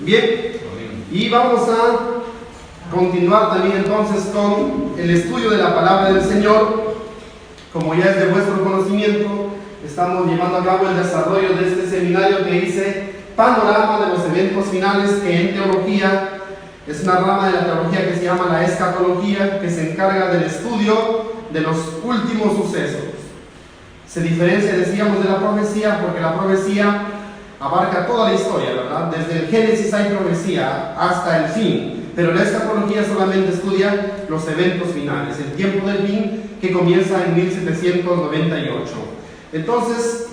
Bien, y vamos a continuar también entonces con el estudio de la palabra del Señor. Como ya es de vuestro conocimiento, estamos llevando a cabo el desarrollo de este seminario que dice Panorama de los eventos finales, que en teología es una rama de la teología que se llama la escatología, que se encarga del estudio de los últimos sucesos. Se diferencia, decíamos, de la profecía, porque la profecía abarca toda la historia, ¿verdad? Desde el Génesis hay profecía hasta el fin, pero la escatología solamente estudia los eventos finales, el tiempo del fin que comienza en 1798. Entonces,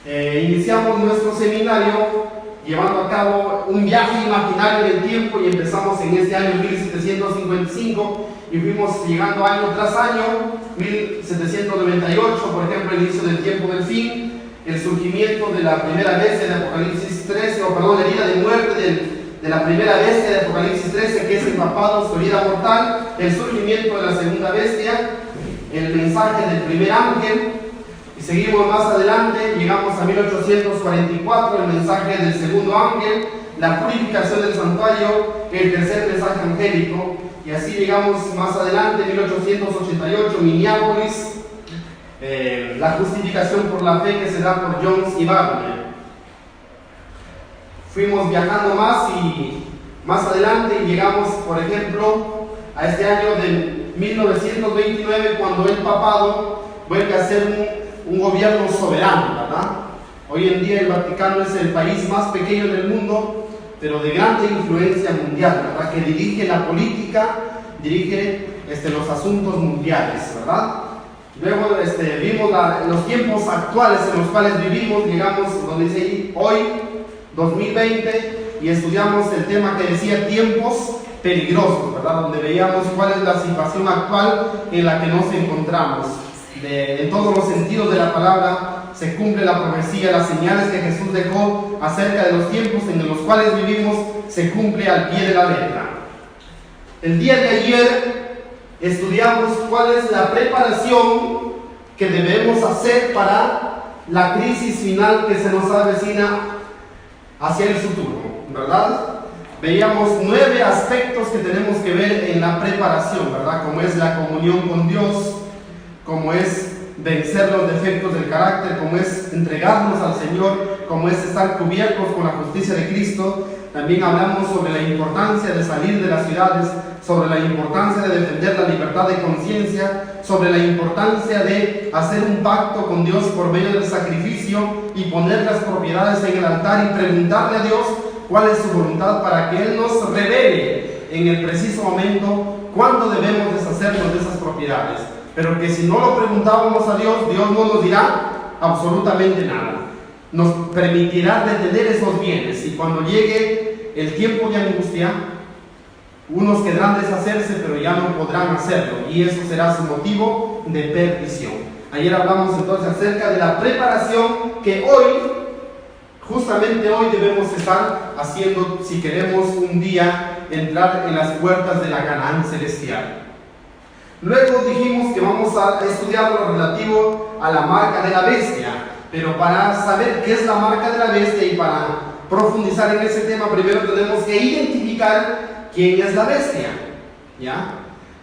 iniciamos nuestro seminario llevando a cabo un viaje imaginario en el tiempo y empezamos en este año 1755 y fuimos llegando año tras año. 1798, por ejemplo, el inicio del tiempo del fin, el surgimiento de la primera bestia de Apocalipsis 13, la herida de muerte de la primera bestia de Apocalipsis 13, que es el papado, su herida mortal, el surgimiento de la segunda bestia, el mensaje del primer ángel, y seguimos más adelante, llegamos a 1844, el mensaje del segundo ángel, la purificación del santuario, el tercer mensaje angélico, y así llegamos más adelante, 1888, Minneapolis, la justificación por la fe que se da por Jones y Wagner. Fuimos viajando más y más adelante y llegamos, por ejemplo, a este año de 1929, cuando el papado vuelve a ser un gobierno soberano, ¿verdad? Hoy en día el Vaticano es el país más pequeño del mundo, pero de grande influencia mundial, ¿verdad? Que dirige la política, dirige los asuntos mundiales, ¿verdad? Luego vimos los tiempos actuales en los cuales vivimos, llegamos donde dice ahí, hoy, 2020, y estudiamos el tema que decía tiempos peligrosos, ¿verdad? Donde veíamos cuál es la situación actual en la que nos encontramos. En todos los sentidos de la palabra se cumple la profecía, las señales que Jesús dejó acerca de los tiempos en los cuales vivimos se cumple al pie de la letra. El día de ayer estudiamos cuál es la preparación que debemos hacer para la crisis final que se nos avecina hacia el futuro, ¿verdad? Veíamos 9 aspectos que tenemos que ver en la preparación, ¿verdad? Como es la comunión con Dios, como es vencer los defectos del carácter, como es entregarnos al Señor, como es estar cubiertos con la justicia de Cristo. También hablamos sobre la importancia de salir de las ciudades, sobre la importancia de defender la libertad de conciencia, sobre la importancia de hacer un pacto con Dios por medio del sacrificio y poner las propiedades en el altar y preguntarle a Dios cuál es su voluntad para que Él nos revele en el preciso momento cuándo debemos deshacernos de esas propiedades. Pero que si no lo preguntábamos a Dios, Dios no nos dirá absolutamente nada. Nos permitirá detener esos bienes y cuando llegue el tiempo de angustia, unos querrán deshacerse, pero ya no podrán hacerlo y eso será su motivo de perdición. Ayer hablamos entonces acerca de la preparación que hoy, justamente hoy, debemos estar haciendo si queremos un día entrar en las puertas de la Canaán celestial. Luego dijimos que vamos a estudiar lo relativo a la marca de la bestia, pero para saber qué es la marca de la bestia y para profundizar en ese tema, primero tenemos que identificar quién es la bestia, ¿ya?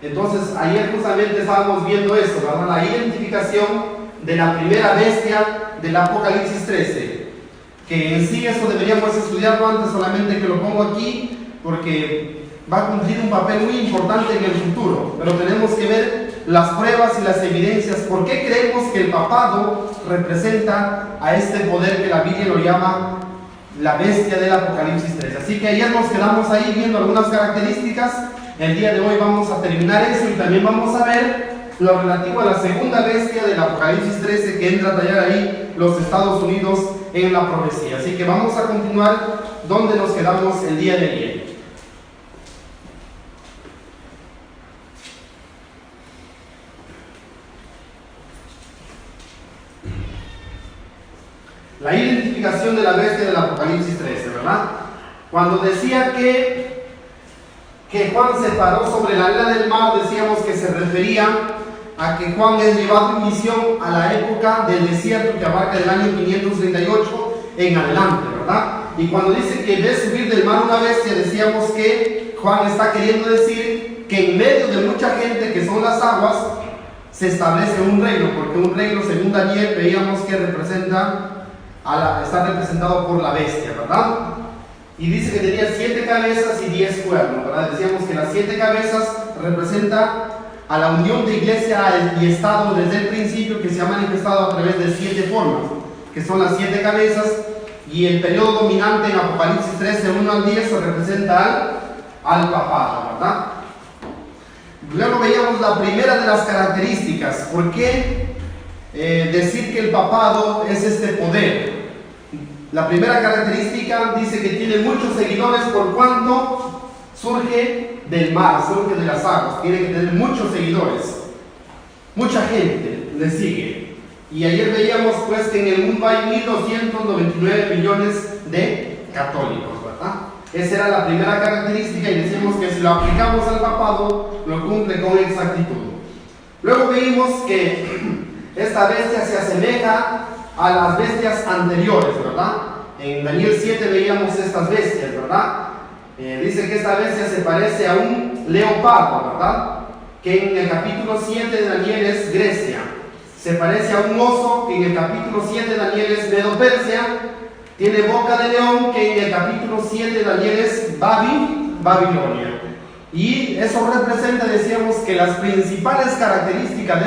Entonces, ayer justamente estábamos viendo eso, ¿verdad? La identificación de la primera bestia del Apocalipsis 13, que en sí eso deberíamos estudiarlo antes, solamente que lo pongo aquí, porque va a cumplir un papel muy importante en el futuro, pero tenemos que ver las pruebas y las evidencias. ¿Por qué creemos que el papado representa a este poder que la Biblia lo llama la bestia del Apocalipsis 13? Así que ayer nos quedamos ahí viendo algunas características. El día de hoy vamos a terminar eso y también vamos a ver lo relativo a la segunda bestia del Apocalipsis 13 que entra a tallar ahí los Estados Unidos en la profecía. Así que vamos a continuar donde nos quedamos el día de ayer. La identificación de la bestia del Apocalipsis 13, ¿verdad? Cuando decía que Juan se paró sobre la arena del mar, decíamos que se refería a que Juan es llevado en misión a la época del desierto que abarca el año 538 en adelante, ¿verdad? Y cuando dice que ve subir del mar una bestia, decíamos que Juan está queriendo decir que en medio de mucha gente que son las aguas, se establece un reino, porque un reino, según Daniel, veíamos que está representado por la bestia, ¿verdad? Y dice que tenía 7 cabezas y 10 cuernos, ¿verdad? Decíamos que las 7 cabezas representa a la unión de iglesia y Estado desde el principio, que se ha manifestado a través de 7 formas, que son las 7 cabezas, y el periodo dominante en Apocalipsis 13, 1 al 10, se representa al papado, ¿verdad? Luego veíamos la primera de las características. ¿Por qué decir que el papado es este poder? La primera característica dice que tiene muchos seguidores por cuanto surge del mar, surge de las aguas. Tiene que tener muchos seguidores. Mucha gente le sigue. Y ayer veíamos pues que en el mundo hay 1.299 millones de católicos, ¿verdad? Esa era la primera característica y decíamos que si lo aplicamos al papado, lo cumple con exactitud. Luego vimos que esta bestia se asemeja a las bestias anteriores, ¿verdad? En Daniel 7 veíamos estas bestias, ¿verdad? Dice que esta bestia se parece a un leopardo, ¿verdad? Que en el capítulo 7 de Daniel es Grecia. Se parece a un oso, que en el capítulo 7 de Daniel es Medo-Persia. Tiene boca de león, que en el capítulo 7 de Daniel es Babilonia. Y eso representa, decíamos, que las principales características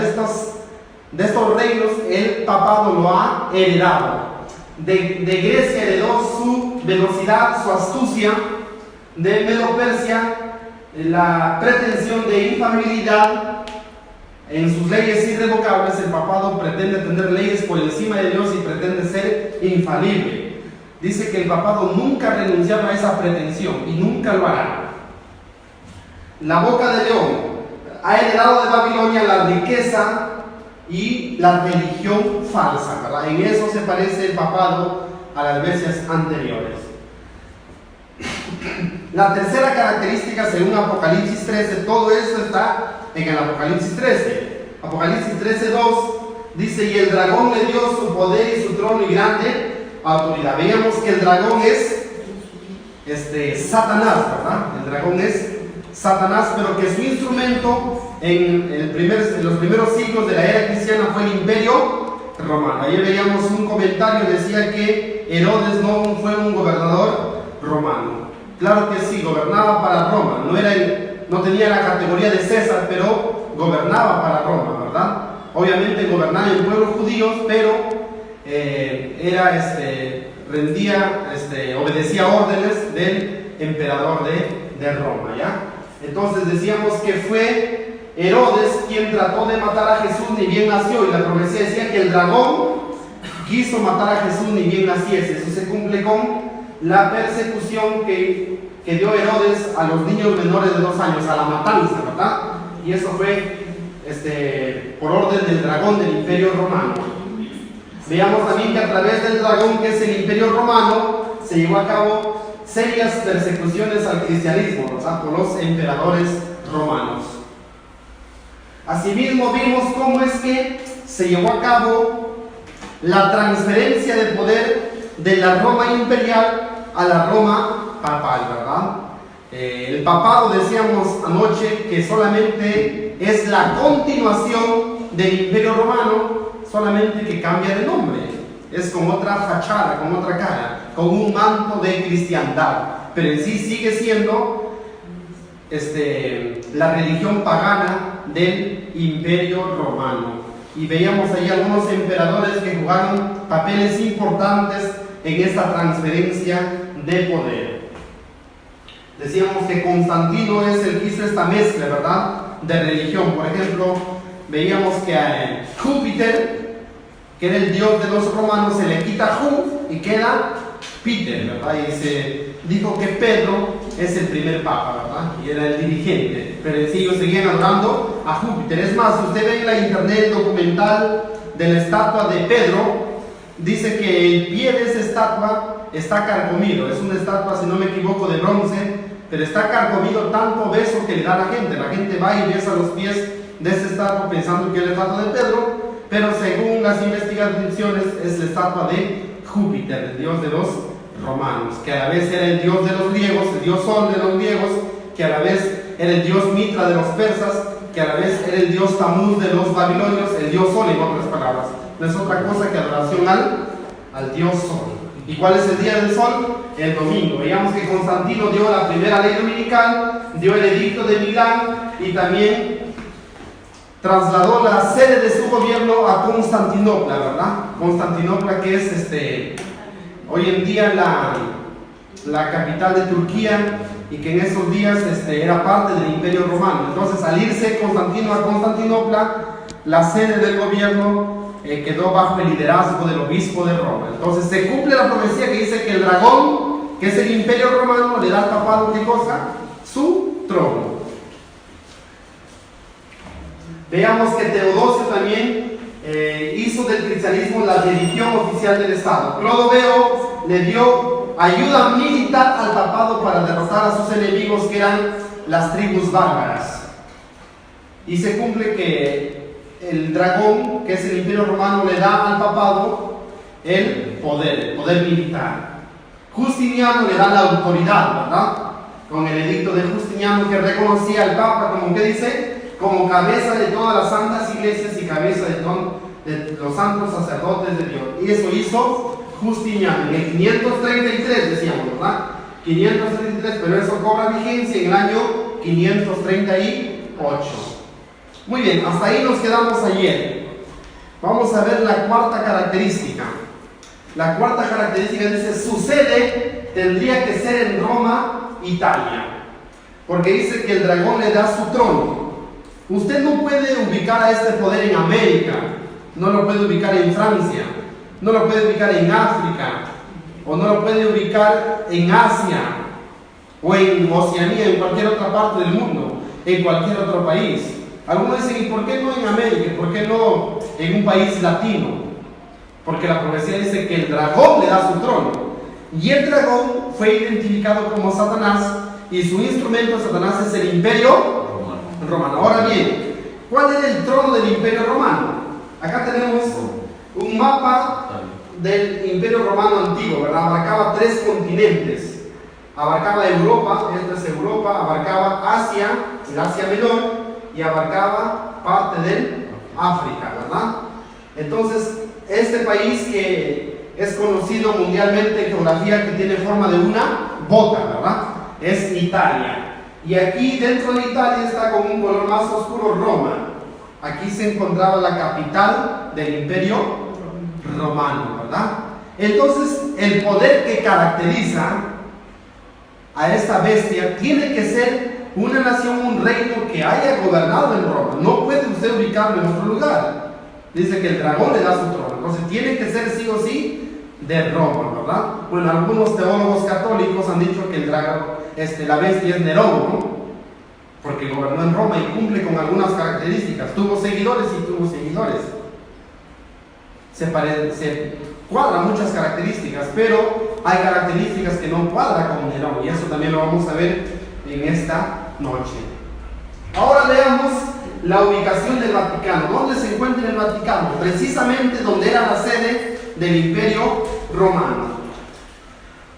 de estos reinos, el papado lo ha heredado. De Grecia heredó su velocidad, su astucia. De Medo-Persia, la pretensión de infalibilidad. En sus leyes irrevocables, el papado pretende tener leyes por encima de Dios y pretende ser infalible. Dice que el papado nunca renunciaba a esa pretensión y nunca lo hará. La boca de león ha heredado de Babilonia la riqueza y la religión falsa, ¿verdad? En eso se parece el papado a las bestias anteriores. La tercera característica, según Apocalipsis 13, todo eso está en el Apocalipsis 13. Apocalipsis 13:2 dice: y el dragón le dio su poder y su trono y grande autoridad. Veíamos que el dragón es Satanás, ¿verdad? El dragón es Satanás, pero que su instrumento en los primeros siglos de la era cristiana fue el Imperio Romano. Ayer veíamos un comentario, decía que Herodes no fue un gobernador romano. Claro que sí, gobernaba para Roma, no tenía la categoría de César, pero gobernaba para Roma, ¿verdad? Obviamente gobernaba en pueblos judíos, pero obedecía órdenes del emperador de Roma, ¿ya? Entonces decíamos que fue Herodes quien trató de matar a Jesús ni bien nació, y la profecía decía que el dragón quiso matar a Jesús ni bien naciese. Eso se cumple con la persecución que dio Herodes a los niños menores de 2 años, a la matanza, ¿verdad? Y eso fue por orden del dragón del Imperio Romano. Veamos también que a través del dragón, que es el Imperio Romano, se llevó a cabo serias persecuciones al cristianismo, ¿verdad? Por los emperadores romanos. Asimismo vimos cómo es que se llevó a cabo la transferencia de poder de la Roma imperial a la Roma papal, ¿verdad? El papado, decíamos anoche, que solamente es la continuación del Imperio Romano, solamente que cambia de nombre. Es con otra fachada, con otra cara, con un manto de cristiandad, pero en sí sigue siendo la religión pagana del Imperio Romano. Y veíamos ahí algunos emperadores que jugaron papeles importantes en esta transferencia de poder. Decíamos que Constantino es el que hizo esta mezcla, ¿verdad?, de religión. Por ejemplo, veíamos que a Júpiter, que era el dios de los romanos, se le quita Ju y queda Peter, ¿verdad? Y se dijo que Pedro es el primer papa, ¿verdad? Y era el dirigente, pero en sí ellos seguían adorando a Júpiter. Es más, usted ve en la internet documental de la estatua de Pedro, dice que el pie de esa estatua está carcomido. Es una estatua, si no me equivoco, de bronce, pero está carcomido tanto beso que le da a la gente. La gente va y besa los pies de esa estatua pensando que es la estatua de Pedro, pero según las investigaciones es la estatua de Júpiter, el dios de los romanos, que a la vez era el dios de los griegos, el dios Sol de los griegos, que a la vez era el dios Mitra de los persas, que a la vez era el dios Tamuz de los babilonios, el dios Sol en otras palabras. No es otra cosa que adoración al dios Sol. ¿Y cuál es el día del Sol? El domingo. Veíamos que Constantino dio la primera ley dominical, dio el edicto de Milán y también trasladó la sede de su gobierno a Constantinopla, ¿verdad? Constantinopla, que es hoy en día la capital de Turquía, y que en esos días era parte del Imperio Romano. Entonces, al irse Constantino a Constantinopla, la sede del gobierno quedó bajo el liderazgo del obispo de Roma. Entonces, se cumple la profecía que dice que el dragón, que es el Imperio Romano, le da al papado, ¿qué cosa? Su trono. Veamos que Teodosio también hizo del cristianismo la religión oficial del Estado. Clodoveo le dio ayuda militar al papado para derrotar a sus enemigos, que eran las tribus bárbaras. Y se cumple que el dragón, que es el Imperio Romano, le da al papado el poder militar. Justiniano le da la autoridad, ¿verdad? Con el edicto de Justiniano, que reconocía al Papa como, ¿qué dice? Como cabeza de todas las santas iglesias y cabeza de los santos sacerdotes de Dios. Y eso hizo Justiniano en el 533, decíamos, ¿verdad? 533, pero eso cobra vigencia en el año 538. Muy bien, hasta ahí nos quedamos ayer. Vamos a ver la cuarta característica. La cuarta característica dice: su sede tendría que ser en Roma, Italia, porque dice que el dragón le da su trono. Usted no puede ubicar a este poder en América, no lo puede ubicar en Francia, no lo puede ubicar en África, o no lo puede ubicar en Asia, o en Oceanía, en cualquier otra parte del mundo, en cualquier otro país. Algunos dicen: ¿y por qué no en América? ¿Por qué no en un país latino? Porque la profecía dice que el dragón le da su trono. Y el dragón fue identificado como Satanás, y su instrumento de Satanás es el Imperio Romano. Ahora bien, ¿cuál era el trono del Imperio Romano? Acá tenemos un mapa del Imperio Romano antiguo, ¿verdad? Abarcaba 3 continentes. Abarcaba Europa, esto es Europa, abarcaba Asia, el Asia Menor, y abarcaba parte del África, ¿verdad? Entonces, este país que es conocido mundialmente en geografía, que tiene forma de una bota, ¿verdad? Es Italia. Y aquí dentro de Italia está con un color más oscuro Roma. Aquí se encontraba la capital del Imperio Romano, ¿verdad? Entonces, el poder que caracteriza a esta bestia tiene que ser una nación, un reino que haya gobernado en Roma. No puede usted ubicarlo en otro lugar. Dice que el dragón le da su trono. Entonces, tiene que ser sí o sí de Roma, ¿verdad? Bueno, algunos teólogos católicos han dicho que el dragón, la bestia es Nerón, ¿no? Porque gobernó en Roma y cumple con algunas características. Tuvo seguidores y tuvo seguidores. Se cuadran muchas características, pero hay características que no cuadran con Nerón, y eso también lo vamos a ver en esta noche. Ahora veamos la ubicación del Vaticano. ¿Dónde se encuentra el Vaticano? Precisamente donde era la sede del Imperio Romano.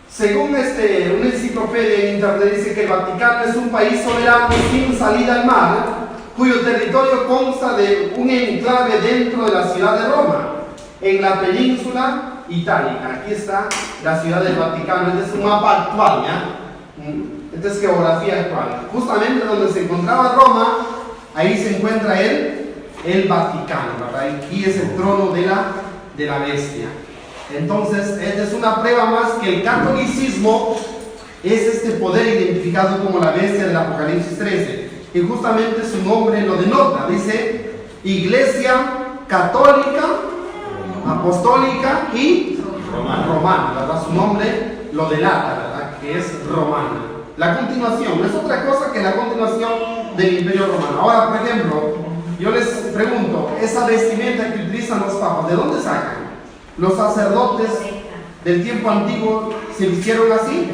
Según una enciclopedia en internet, dice que el Vaticano es un país soberano sin salida al mar, cuyo territorio consta de un enclave dentro de la ciudad de Roma, en la península itálica. Aquí está la ciudad del Vaticano. Este es un mapa actual, ¿ya? Esta es geografía actual. Justamente donde se encontraba Roma, ahí se encuentra el Vaticano, ¿verdad? Aquí es el trono de la bestia. Entonces, esta es una prueba más que el catolicismo es este poder identificado como la bestia del Apocalipsis 13. Y justamente su nombre lo denota. Dice: Iglesia Católica, Apostólica y Romana, ¿verdad? Su nombre lo delata, ¿verdad? Que es romana. La continuación no es otra cosa que la continuación del Imperio Romano. Ahora, por ejemplo, yo les pregunto: esa vestimenta que utilizan los papas, ¿de dónde sacan? ¿Los sacerdotes del tiempo antiguo se vistieron así?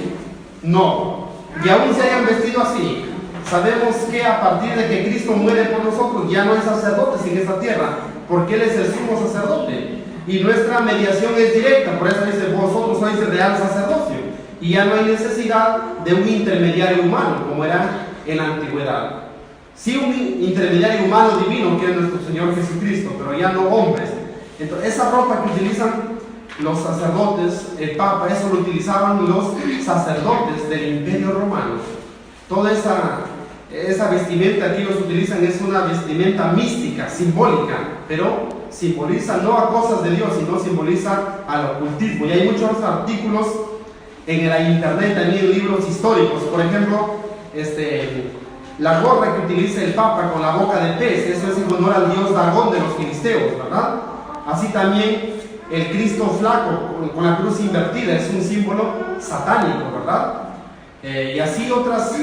No. Y aún se hayan vestido así, sabemos que a partir de que Cristo muere por nosotros, ya no hay sacerdotes en esta tierra, porque Él es el sumo sacerdote. y nuestra mediación es directa. Por eso dice, vosotros sois el real sacerdocio, y ya no hay necesidad de un intermediario humano como era en la antigüedad. Sí, un intermediario humano divino, que es nuestro Señor Jesucristo, pero ya no hombres. Entonces, esa ropa que utilizan los sacerdotes, el Papa, eso lo utilizaban los sacerdotes del Imperio Romano. Toda esa vestimenta que ellos utilizan es una vestimenta mística, simbólica, pero simboliza no a cosas de Dios, sino simboliza al ocultismo. Y hay muchos artículos en la internet, también en libros históricos. Por ejemplo, la gorra que utiliza el Papa con la boca de pez, eso es en honor al dios Dagón de los filisteos, ¿verdad? Así también el Cristo flaco con la cruz invertida es un símbolo satánico, ¿verdad? Y así otras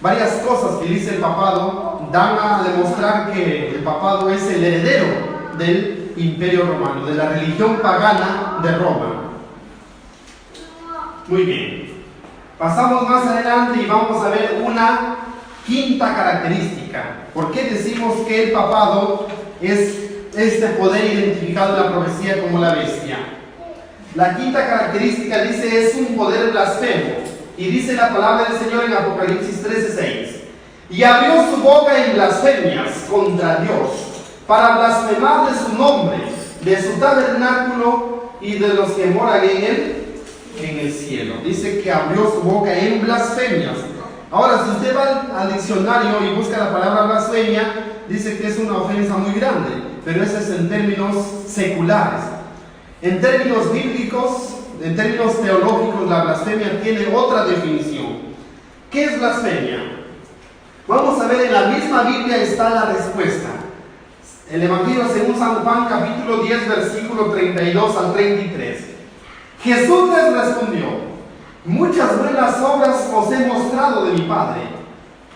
varias cosas que dice el papado dan a demostrar que el papado es el heredero del Imperio Romano, de la religión pagana de Roma. Muy bien. Pasamos más adelante y vamos a ver una quinta característica. ¿Por qué decimos que el papado es este poder identificado en la profecía como la bestia? La quinta característica dice es un poder blasfemo. Y dice la palabra del Señor en Apocalipsis 13:6. Y abrió su boca en blasfemias contra Dios, para blasfemar de su nombre, de su tabernáculo y de los que moran en él en el cielo. Dice que abrió su boca en blasfemias. Ahora, si usted va al diccionario y busca la palabra blasfemia, dice que es una ofensa muy grande, pero eso es en términos seculares. En términos bíblicos, en términos teológicos, la blasfemia tiene otra definición. ¿Qué es blasfemia? Vamos a ver, en la misma Biblia está la respuesta. El Evangelio según San Juan, capítulo 10, versículo 32 al 33. Jesús les respondió: muchas buenas obras os he mostrado de mi Padre.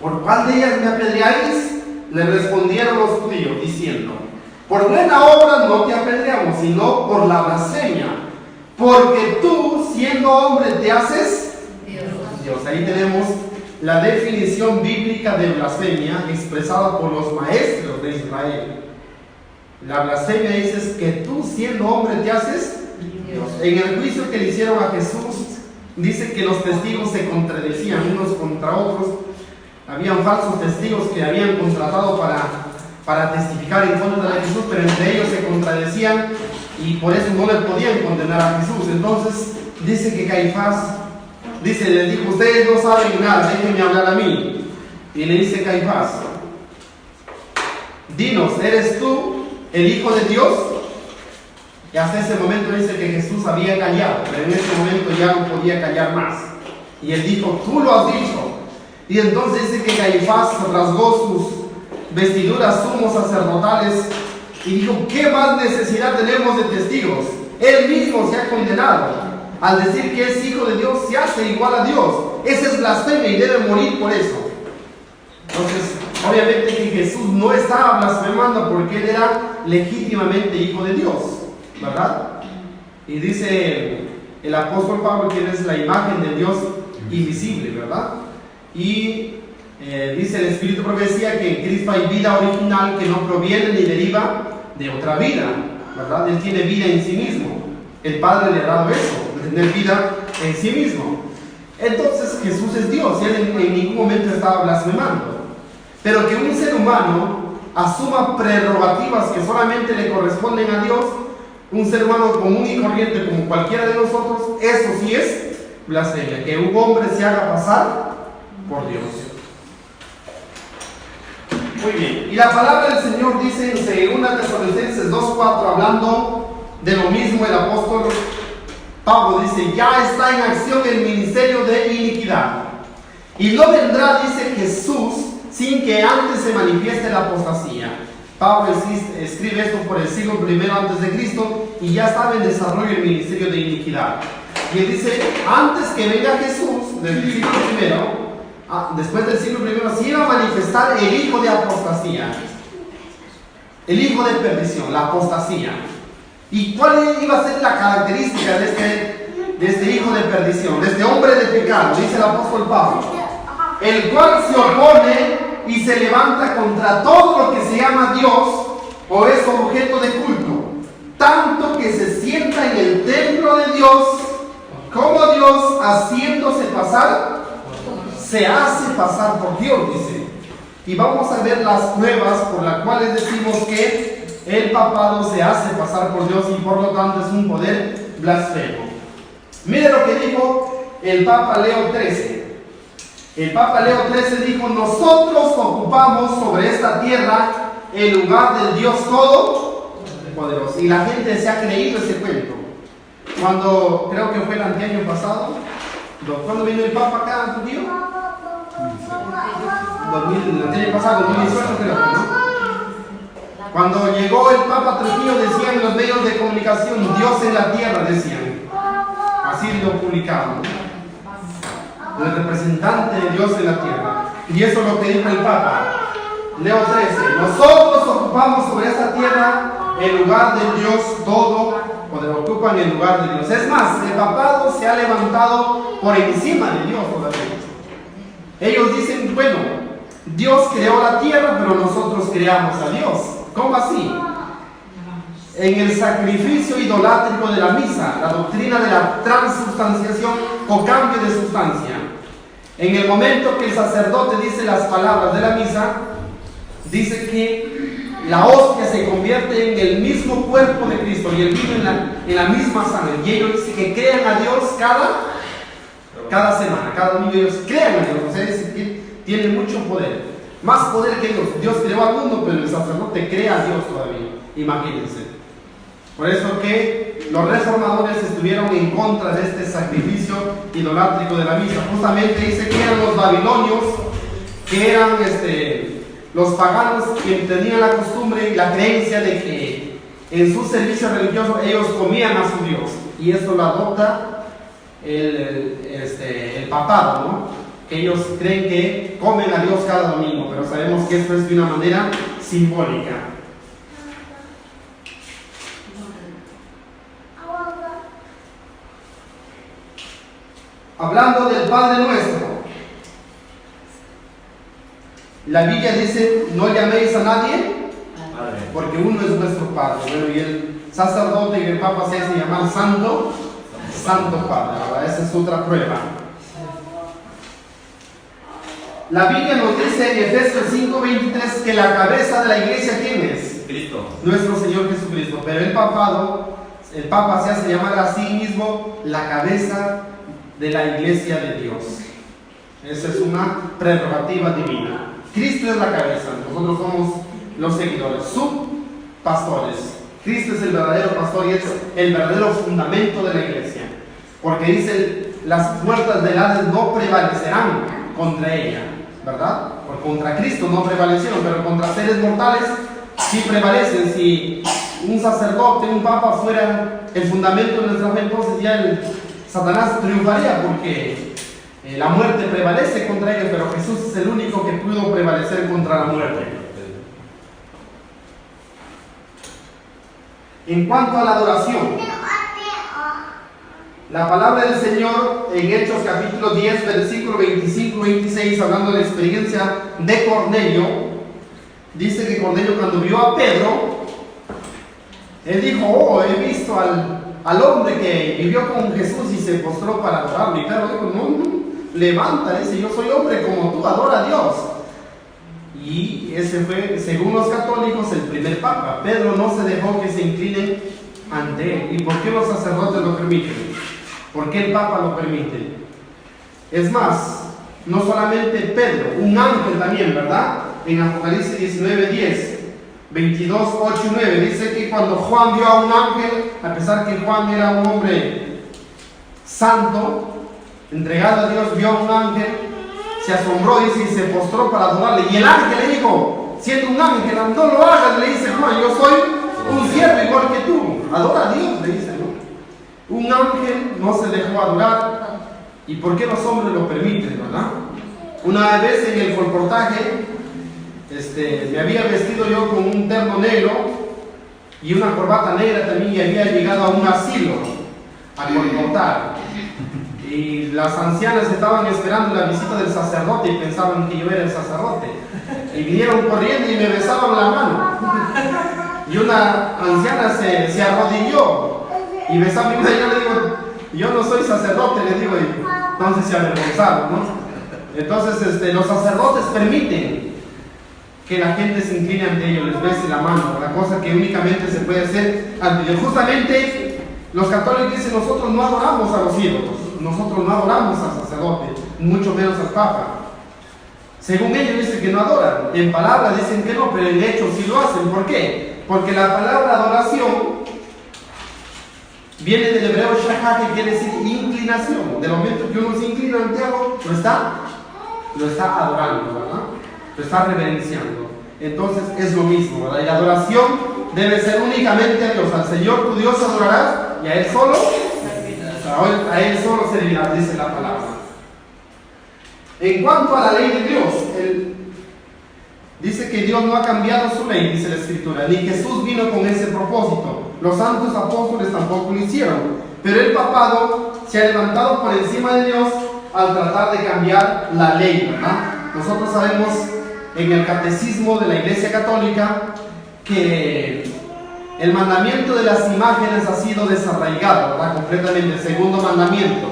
¿Por cuál de ellas me apedreáis? Le respondieron los judíos, diciendo: por buena obra no te apedreamos, sino por la blasfemia, porque tú, siendo hombre, te haces Dios. Ahí tenemos la definición bíblica de blasfemia expresada por los maestros de Israel. La blasfemia dice que tú, siendo hombre, te haces Dios. En el juicio que le hicieron a Jesús, dice que los testigos se contradecían unos contra otros. Habían falsos testigos que habían contratado para testificar en contra de Jesús, pero entre ellos se contradecían y por eso no le podían condenar a Jesús. Entonces dice que Caifás les dijo: ustedes no saben nada, déjenme hablar a mí. Y le dice Caifás: dinos, ¿eres tú el Hijo de Dios? Y hasta ese momento dice que Jesús había callado, pero en ese momento ya no podía callar más. Y él dijo: tú lo has dicho. Y entonces dice que Caifás rasgó sus vestiduras sumos sacerdotales y dijo: ¿qué más necesidad tenemos de testigos? Él mismo se ha condenado. Al decir que es hijo de Dios, se hace igual a Dios. Esa es blasfemia y debe morir por eso. Entonces, obviamente que Jesús no estaba blasfemando porque él era legítimamente hijo de Dios, ¿verdad? Y dice el apóstol Pablo que él es la imagen de Dios invisible, ¿verdad? Y dice el Espíritu profecía que en Cristo hay vida original que no proviene ni deriva de otra vida, ¿verdad? Él tiene vida en sí mismo. El Padre le ha dado eso, de tener vida en sí mismo. Entonces Jesús es Dios y él en ningún momento estaba blasfemando. Pero que un ser humano asuma prerrogativas que solamente le corresponden a Dios, un ser humano común y corriente como cualquiera de nosotros, eso sí es blasfemia. Que un hombre se haga pasar por Dios. Muy bien. Y la palabra del Señor dice en 2 Tesalonicenses 2:4, hablando de lo mismo, el apóstol Pablo dice: ya está en acción el ministerio de iniquidad, y no vendrá, dice Jesús, sin que antes se manifieste la apostasía. Pablo escribe esto por el siglo I antes de Cristo, y ya estaba en desarrollo el ministerio de iniquidad. Y él dice: antes que venga Jesús, desde el siglo I, después del siglo I, se iba a manifestar el hijo de apostasía, el hijo de perdición, la apostasía. ¿Y cuál iba a ser la característica de este hijo de perdición, de este hombre de pecado? Dice el apóstol Pablo: el cual se opone y se levanta contra todo lo que se llama Dios o es objeto de culto, se hace pasar por Dios, dice. Y vamos a ver las pruebas por las cuales decimos que el papado se hace pasar por Dios y por lo tanto es un poder blasfemo. Mire lo que dijo el Papa Leo XIII. El Papa Leo XIII dijo: nosotros ocupamos sobre esta tierra el lugar del Dios Todopoderoso. Y la gente se ha creído ese cuento. Cuando, creo que fue el año pasado, ¿cuándo vino el Papa acá, tu tío? El año pasado, 2018 creo, ¿no? Cuando llegó el Papa Trujillo, decían en los medios de comunicación: Dios en la tierra, decían. Así lo publicaban, ¿no? El representante de Dios en la tierra. Y eso es lo que dijo el Papa Leo XIII: nosotros ocupamos sobre esta tierra el lugar del Dios Todopoderoso. Ocupan el lugar de Dios. Es más, el papado se ha levantado por encima de Dios todavía. Ellos dicen: bueno, Dios creó la tierra, pero nosotros creamos a Dios. ¿Cómo así? En el sacrificio idolátrico de la misa, la doctrina de la transubstanciación o cambio de sustancia. En el momento que el sacerdote dice las palabras de la misa, dice que la hostia se convierte en el mismo cuerpo de Cristo y el vino en la misma sangre. Y ellos dicen que crean a Dios cada semana, cada domingo ellos crean a Dios. O sea, dicen que tienen mucho poder, más poder que Dios. Dios creó al mundo, pero el sacerdote crea a Dios todavía. Imagínense. Por eso que los reformadores estuvieron en contra de este sacrificio idolátrico de la misa. Justamente dice que eran los babilonios, que eran los paganos, que tenían la costumbre y la creencia de que en su servicio religioso ellos comían a su Dios. Y esto lo adopta el papado, ¿no? Que ellos creen que comen a Dios cada domingo, pero sabemos que esto es de una manera simbólica. Hablando del Padre Nuestro, la Biblia dice: no llaméis a nadie, porque uno es nuestro Padre. Bueno, y el sacerdote y el Papa se hace llamar Santo Padre. Ahora, esa es otra prueba. La Biblia nos dice en Efesios 5:23 que la cabeza de la iglesia, ¿quién es? Cristo. Nuestro Señor Jesucristo. Pero el Papa se hace llamar a sí mismo la cabeza de la iglesia de Dios. Esa es una prerrogativa divina. Cristo es la cabeza, nosotros somos los seguidores, subpastores. Cristo es el verdadero pastor y es el verdadero fundamento de la iglesia. Porque dice: las puertas del Hades no prevalecerán contra ella, ¿verdad? Porque contra Cristo no prevalecieron, pero contra seres mortales sí prevalecen. Si un sacerdote, un papa fuera el fundamento de nuestra fe, entonces ya Satanás triunfaría, porque la muerte prevalece contra ellos, pero Jesús es el único que pudo prevalecer contra la muerte. En cuanto a la adoración, la palabra del Señor en Hechos capítulo 10, versículo 25-26, hablando de la experiencia de Cornelio, dice que Cornelio, cuando vio a Pedro, él dijo: oh, he visto al hombre que vivió con Jesús y se postró para adorarlo. Y Pedro dijo: no, levanta, dice: yo soy hombre como tú, adora a Dios. Y ese fue, según los católicos, el primer papa. Pedro no se dejó que se inclinen ante él. ¿Y por qué los sacerdotes lo permiten? ¿Por qué el papa lo permite? Es más, no solamente Pedro, un ángel también, ¿verdad? En Apocalipsis 19:10, 22, 8 y 9, dice que cuando Juan vio a un ángel, a pesar que Juan era un hombre santo, entregado a Dios, vio a un ángel, se asombró, dice, y se postró para adorarle. Y el ángel le dijo, siendo un ángel: no lo hagas, le dice Juan, yo soy un siervo igual que tú, adora a Dios, le dice, ¿no? Un ángel no se dejó adorar. ¿Y por qué los hombres lo permiten, verdad? Una vez en el colportaje, me había vestido yo con un terno negro y una corbata negra también, y había llegado a un asilo a colportar. Y las ancianas estaban esperando la visita del sacerdote y pensaban que yo era el sacerdote. Y vinieron corriendo y me besaban la mano. Y una anciana se arrodilló y besaba mi mano, y yo le digo: yo no soy sacerdote, le digo, y entonces se avergonzaron, ¿no? Entonces los sacerdotes permiten que la gente se incline ante ellos, les bese la mano, la cosa que únicamente se puede hacer ante Dios. Justamente los católicos dicen: nosotros no adoramos a los ídolos, nosotros no adoramos al sacerdote, mucho menos al Papa. Según ellos dicen que no adoran, en palabra dicen que no, pero en hecho sí lo hacen. ¿Por qué? Porque la palabra adoración viene del hebreo shahá, que quiere decir inclinación. Del momento que uno se inclina ante algo, lo está adorando, ¿verdad? Lo está reverenciando. Entonces es lo mismo, ¿verdad? Y la adoración debe ser únicamente a Dios. Al Señor tu Dios adorarás, y a Él solo servirás, dice la palabra. En cuanto a la ley de Dios, dice que Dios no ha cambiado su ley, dice la Escritura, ni Jesús vino con ese propósito. Los santos apóstoles tampoco lo hicieron. Pero el papado se ha levantado por encima de Dios al tratar de cambiar la ley, ¿verdad? Nosotros sabemos en el catecismo de la Iglesia Católica que el mandamiento de las imágenes ha sido desarraigado, ¿verdad? Completamente, el segundo mandamiento.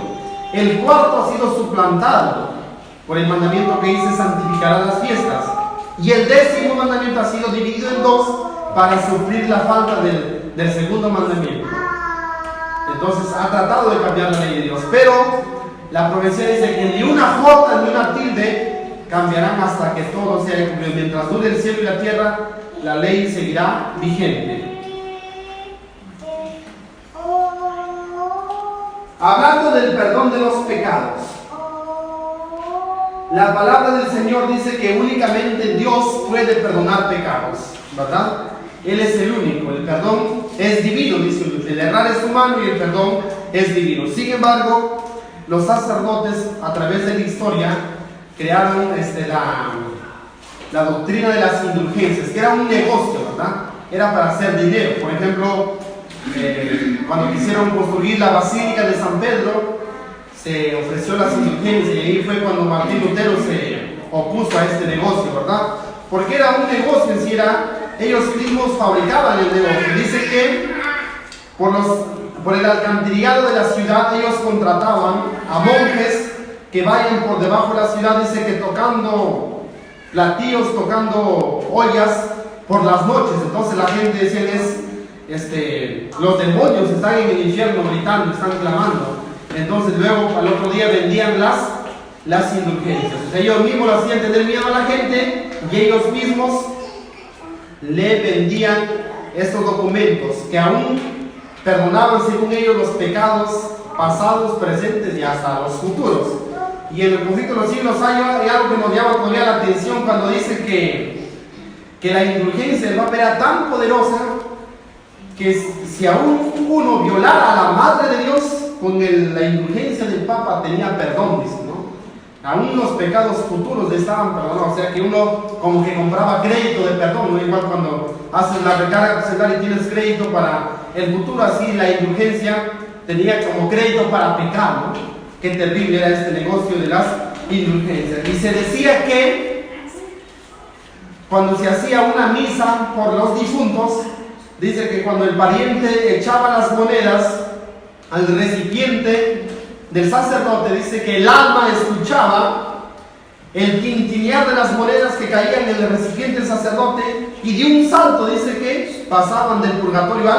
El cuarto ha sido suplantado por el mandamiento que dice: santificarás las fiestas. Y el 10º mandamiento ha sido dividido en dos para suplir la falta del segundo mandamiento. Entonces ha tratado de cambiar la ley de Dios, pero la profecía dice que ni una jota ni una tilde cambiarán hasta que todo sea cumplido. Mientras dure el cielo y la tierra, la ley seguirá vigente. Hablando del perdón de los pecados, la palabra del Señor dice que únicamente Dios puede perdonar pecados, ¿verdad? Él es el único. El perdón es divino, dice. El errar es humano y el perdón es divino. Sin embargo, los sacerdotes, a través de la historia, crearon la doctrina de las indulgencias, que era un negocio, ¿verdad? Era para hacer dinero. Por ejemplo, cuando quisieron construir la Basílica de San Pedro, se ofreció las indulgencias, y ahí fue cuando Martín Lutero se opuso a este negocio, ¿verdad? Porque era un negocio, en sí ellos mismos fabricaban el negocio. Dice que por el alcantarillado de la ciudad ellos contrataban a monjes que vayan por debajo de la ciudad, dice que tocando platillos, tocando ollas por las noches. Entonces la gente decía: los demonios están en el infierno gritando, están clamando. Entonces luego al otro día vendían las indulgencias. Ellos mismos lo hacían tener miedo a la gente, y ellos mismos le vendían estos documentos que aún perdonaban, según ellos, los pecados pasados, presentes y hasta los futuros. Y en el conflicto de los siglos hay algo que nos llama todavía la atención cuando dice que la indulgencia del Papa era tan poderosa que si aún uno violara a la Madre de Dios, con la indulgencia del Papa tenía perdón, dice, ¿no? Aún los pecados futuros estaban perdonados. O sea que uno como que compraba crédito de perdón, ¿no? Igual cuando haces la recarga celular y tienes crédito para el futuro, así la indulgencia tenía como crédito para pecar, ¿no? Qué terrible era este negocio de las indulgencias. Y se decía que cuando se hacía una misa por los difuntos, dice que cuando el pariente echaba las monedas al recipiente del sacerdote, dice que el alma escuchaba el tintinear de las monedas que caían en el recipiente del sacerdote, y de un salto dice que pasaban del purgatorio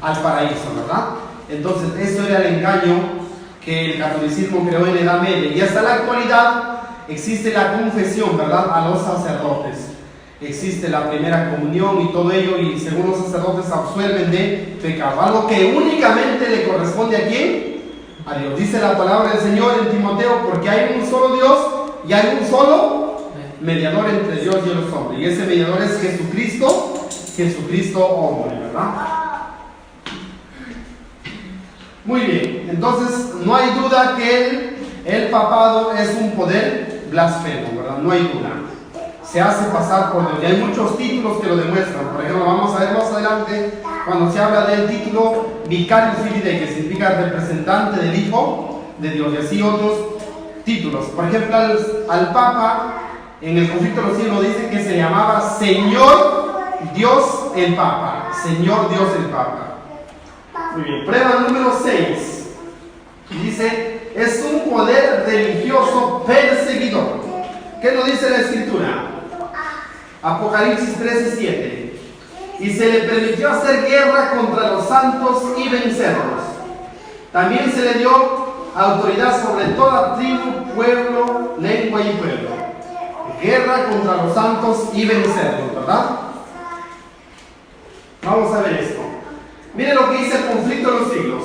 al paraíso, ¿verdad? Entonces eso era el engaño que el catolicismo creó en la Edad Media, y hasta la actualidad existe la confesión, ¿verdad?, a los sacerdotes. Existe la primera comunión y todo ello, y según los sacerdotes absuelven de pecado, algo que únicamente le corresponde ¿a quién? A Dios. Dice la palabra del Señor en Timoteo: porque hay un solo Dios y hay un solo mediador entre Dios y los hombres, y ese mediador es Jesucristo hombre, ¿verdad? Muy bien, entonces no hay duda que el papado es un poder blasfemo, ¿verdad? No hay duda. Se hace pasar por Dios, y hay muchos títulos que lo demuestran. Por ejemplo, vamos a ver más adelante cuando se habla del título Vicarius Filii Dei, que significa representante del Hijo de Dios, y así otros títulos. Por ejemplo, al Papa en el conflicto de los siglos dice que se llamaba Señor Dios el Papa. Señor Dios el Papa. Muy bien, prueba número 6. Dice: es un poder religioso perseguidor. ¿Qué nos dice la Escritura? Apocalipsis 13:7. Y se le permitió hacer guerra contra los santos y vencerlos. También se le dio autoridad sobre toda tribu, pueblo, lengua y pueblo. Guerra contra los santos y vencerlos, ¿verdad? Vamos a ver esto. Mire lo que dice el conflicto de los siglos.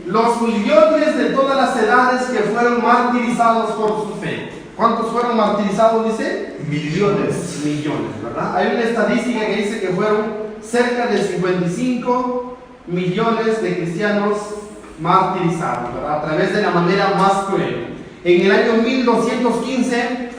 Los millones de todas las edades que fueron martirizados por su fe. ¿Cuántos fueron martirizados, dice? Millones. Millones, ¿verdad? Hay una estadística que dice que fueron cerca de 55 millones de cristianos martirizados, ¿verdad? A través de la manera más cruel. En el año 1215,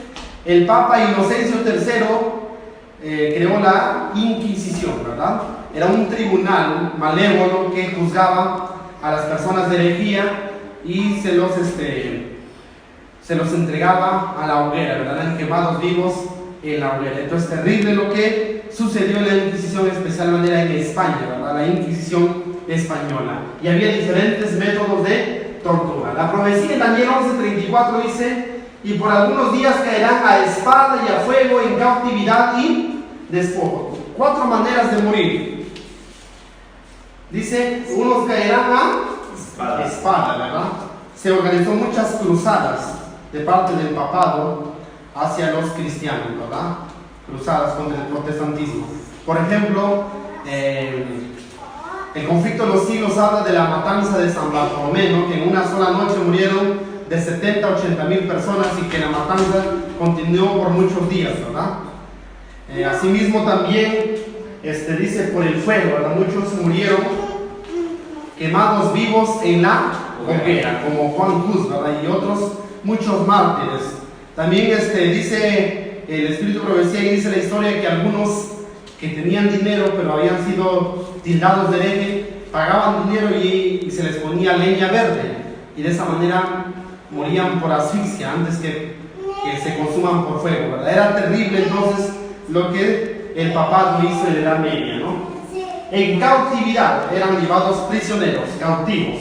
el Papa Inocencio III creó la Inquisición, ¿verdad? Era un tribunal malévolo que juzgaba a las personas de herejía y se los entregaba a la hoguera, ¿verdad? Eran quemados vivos en la hoguera. Entonces, terrible lo que sucedió en la Inquisición, de especial manera en España, ¿verdad? La Inquisición española. Y había diferentes métodos de tortura. La profecía en Daniel 11:34 dice: y por algunos días caerán a espada y a fuego, en cautividad y despojo. 4 maneras de morir. Dice, unos caerán a espada, ¿verdad? Se organizó muchas cruzadas de parte del papado hacia los cristianos, ¿verdad? Cruzadas contra el protestantismo. Por ejemplo, el conflicto de los siglos habla de la matanza de San Bartolomé, ¿no? Que en una sola noche murieron de 70 a 80 mil personas y que la matanza continuó por muchos días, ¿verdad? Asimismo también dice por el fuego, ¿verdad? Muchos murieron quemados vivos en la hoguera, como Juan Hus, ¿verdad? Y otros muchos mártires. También dice el Espíritu de Profecía, y dice la historia que algunos que tenían dinero pero habían sido tildados de hereje, pagaban dinero y se les ponía leña verde, y de esa manera morían por asfixia antes que se consuman por fuego, ¿verdad? Era terrible entonces lo que el papado hizo en la Edad Media, ¿no? En cautividad eran llevados prisioneros, cautivos,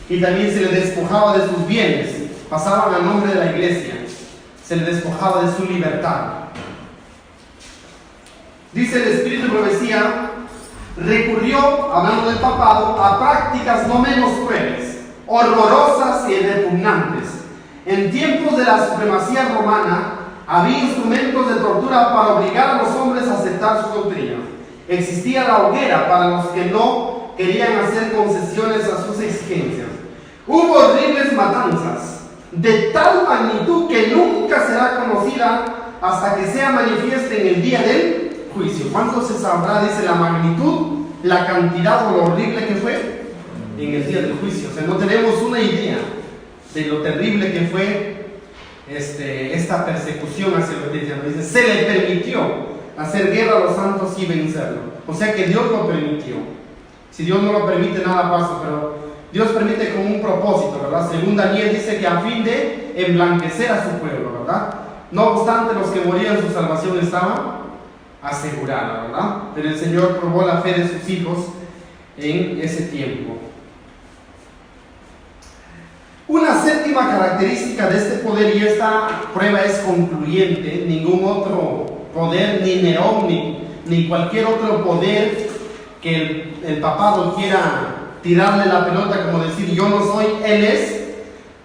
y también se les despojaba de sus bienes, pasaban a nombre de la iglesia, se les despojaba de su libertad. Dice el Espíritu de Profecía, recurrió, hablando del papado, a prácticas no menos crueles, horrorosas y repugnantes. En tiempos de la supremacía romana, había instrumentos de tortura para obligar a los hombres a aceptar su doctrina. Existía la hoguera para los que no querían hacer concesiones a sus exigencias. Hubo horribles matanzas, de tal magnitud que nunca será conocida hasta que sea manifiesta en el día del juicio. ¿Cuánto se sabrá, dice, la magnitud, la cantidad o lo horrible que fue en el día del juicio? O sea, no tenemos una idea de lo terrible que fue esta persecución hacia los cristianos. Dice, se le permitió hacer guerra a los santos y vencerlo. O sea que Dios lo permitió. Si Dios no lo permite, nada pasa, pero Dios permite con un propósito, ¿verdad? Según Daniel dice que a fin de emblanquecer a su pueblo, ¿verdad? No obstante, los que morían, su salvación estaba asegurada, ¿verdad? Pero el Señor probó la fe de sus hijos en ese tiempo. Una séptima característica de este poder, y esta prueba es concluyente: ningún otro poder, ni Nerón, ni cualquier otro poder que el papado quiera tirarle la pelota, como decir yo no soy, él es,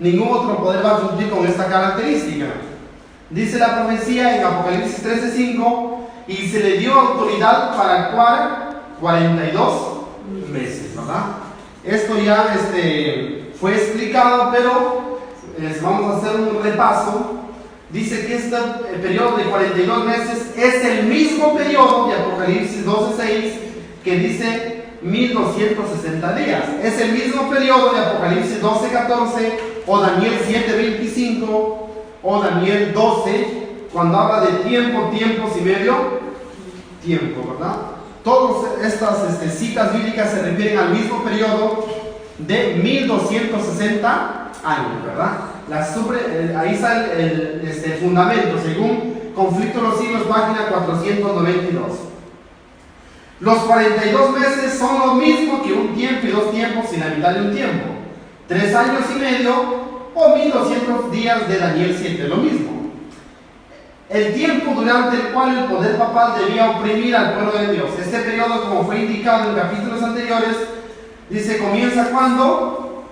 ningún otro poder va a cumplir con esta característica. Dice la profecía en Apocalipsis 13:5, y se le dio autoridad para actuar 42 meses, ¿verdad? Esto ya fue explicado, pero vamos a hacer un repaso. Dice que este periodo de 42 meses es el mismo periodo de Apocalipsis 12:6, que dice 1260 días. Es el mismo periodo de Apocalipsis 12:14, o Daniel 7:25, o Daniel 12, cuando habla de tiempo, tiempos y medio tiempo, ¿verdad? Todas estas citas bíblicas se refieren al mismo periodo de 1260 años, ¿verdad? Ahí está el fundamento, según Conflicto de los Siglos, página 492. Los 42 meses son lo mismo que un tiempo y 2 tiempos y la mitad de un tiempo. 3 años y medio o 1200 días de Daniel 7, lo mismo. El tiempo durante el cual el poder papal debía oprimir al pueblo de Dios. Este periodo, como fue indicado en capítulos anteriores, dice, comienza cuando,